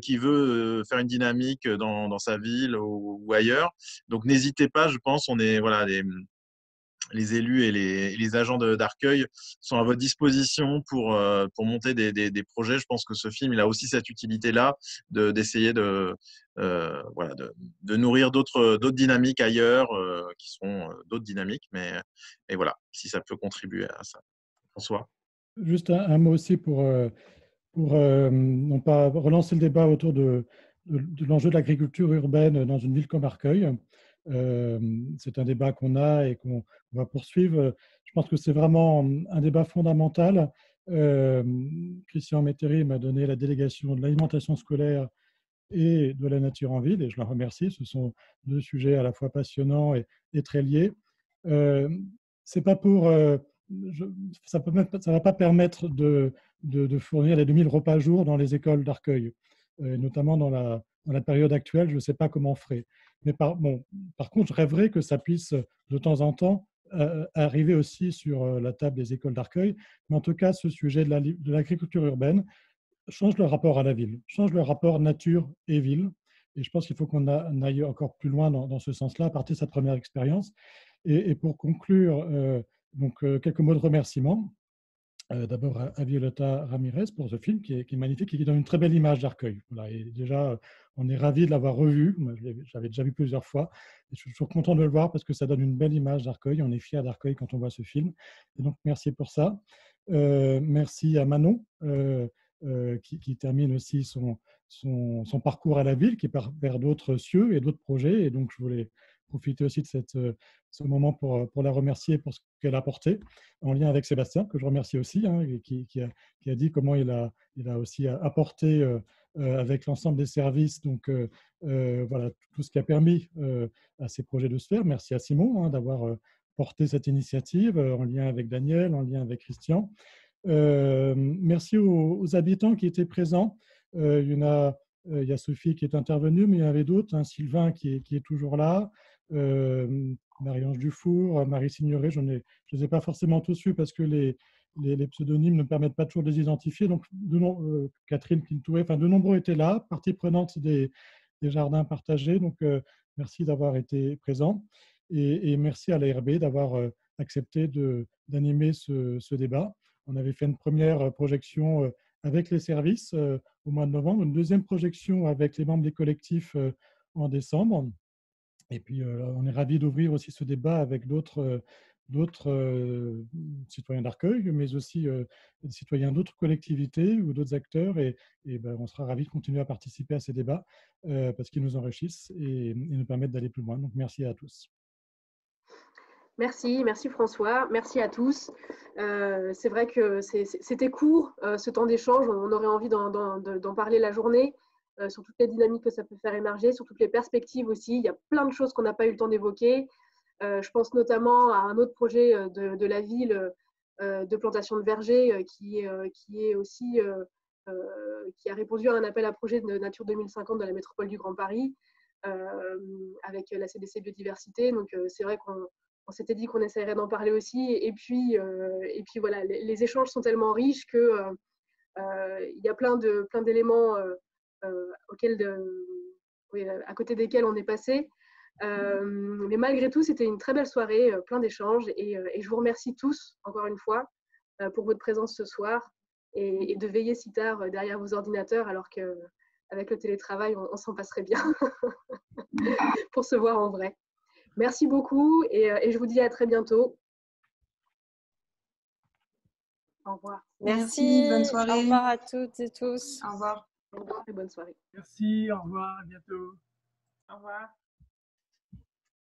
qui veut faire une dynamique dans sa ville ou ailleurs. Donc, n'hésitez pas, je pense, on est, voilà, les élus et les agents d'Arcueil sont à votre disposition pour monter des projets. Je pense que ce film, il a aussi cette utilité-là d'essayer de nourrir d'autres dynamiques ailleurs qui sont d'autres dynamiques. Et voilà, si ça peut contribuer à ça. François. Juste un mot aussi pour non pas relancer le débat autour de l'enjeu de l'agriculture urbaine dans une ville comme Arcueil. C'est un débat qu'on a et qu'on va poursuivre. Je pense que c'est vraiment un débat fondamental. Christian Métairie m'a donné la délégation de l'alimentation scolaire et de la nature en ville, et je l'en remercie. Ce sont deux sujets à la fois passionnants et très liés. C'est pas pour... ça ne va pas permettre de fournir les 2000 repas jour dans les écoles d'Arcueil, notamment dans la période actuelle. Je ne sais pas comment on ferait. Mais par contre, je rêverais que ça puisse de temps en temps arriver aussi sur la table des écoles d'Arcueil. Mais en tout cas, ce sujet de l'agriculture urbaine change le rapport à la ville, change le rapport nature et ville. Et je pense qu'il faut qu'on aille encore plus loin dans ce sens-là, à partir de cette première expérience. Et pour conclure, quelques mots de remerciement. D'abord à Violeta Ramirez pour ce film qui est magnifique et qui donne une très belle image d'Arcueil. Voilà, et déjà, on est ravis de l'avoir revu. J'avais déjà vu plusieurs fois. Et je suis toujours content de le voir parce que ça donne une belle image d'Arcueil. On est fiers d'Arcueil quand on voit ce film. Et donc, merci pour ça. Merci à Manon qui termine aussi son parcours à la ville, qui part vers d'autres cieux et d'autres projets. Et donc, je voulais profiter aussi de ce moment pour la remercier pour ce qu'elle a apporté, en lien avec Sébastien, que je remercie aussi, hein, et qui a dit comment il a aussi apporté avec l'ensemble des services, donc voilà, tout ce qui a permis à ces projets de se faire. Merci à Simon d'avoir porté cette initiative en lien avec Daniel, en lien avec Christian. Merci aux habitants qui étaient présents. Il y a Sophie qui est intervenue, mais il y en avait d'autres, hein, Sylvain qui est toujours là, Marie-Ange Dufour, Marie Signoret, je ne les ai pas forcément tous vus parce que les pseudonymes ne permettent pas toujours de les identifier. Donc, Catherine Pintoué, enfin, de nombreux étaient là, partie prenante des jardins partagés. Donc, merci d'avoir été présents et merci à l'ARB d'avoir accepté d'animer ce débat. On avait fait une première projection avec les services au mois de novembre, une deuxième projection avec les membres des collectifs en décembre. Et puis, on est ravis d'ouvrir aussi ce débat avec d'autres citoyens d'Arcueil, mais aussi des citoyens d'autres collectivités ou d'autres acteurs. Et on sera ravis de continuer à participer à ces débats parce qu'ils nous enrichissent et nous permettent d'aller plus loin. Donc, merci à tous. Merci François, merci à tous. C'est vrai que c'était court, ce temps d'échange. On aurait envie d'en parler la journée. Sur toutes les dynamiques que ça peut faire émerger, sur toutes les perspectives aussi. Il y a plein de choses qu'on n'a pas eu le temps d'évoquer. Je pense notamment à un autre projet de la ville de plantation de vergers qui a répondu à un appel à projet de Nature 2050 de la métropole du Grand Paris avec la CDC Biodiversité. Donc c'est vrai qu'on s'était dit qu'on essaierait d'en parler aussi. Et puis voilà, les échanges sont tellement riches que il y a plein d'éléments à côté desquels on est passé. Mais malgré tout, c'était une très belle soirée, plein d'échanges. Et je vous remercie tous, encore une fois, pour votre présence ce soir et de veiller si tard derrière vos ordinateurs, alors qu'avec le télétravail, on s'en passerait bien pour se voir en vrai. Merci beaucoup et je vous dis à très bientôt. Au revoir. Merci, bonne soirée. Au revoir à toutes et tous. Au revoir. Au revoir et bonne soirée. Merci, au revoir, à bientôt. Au revoir.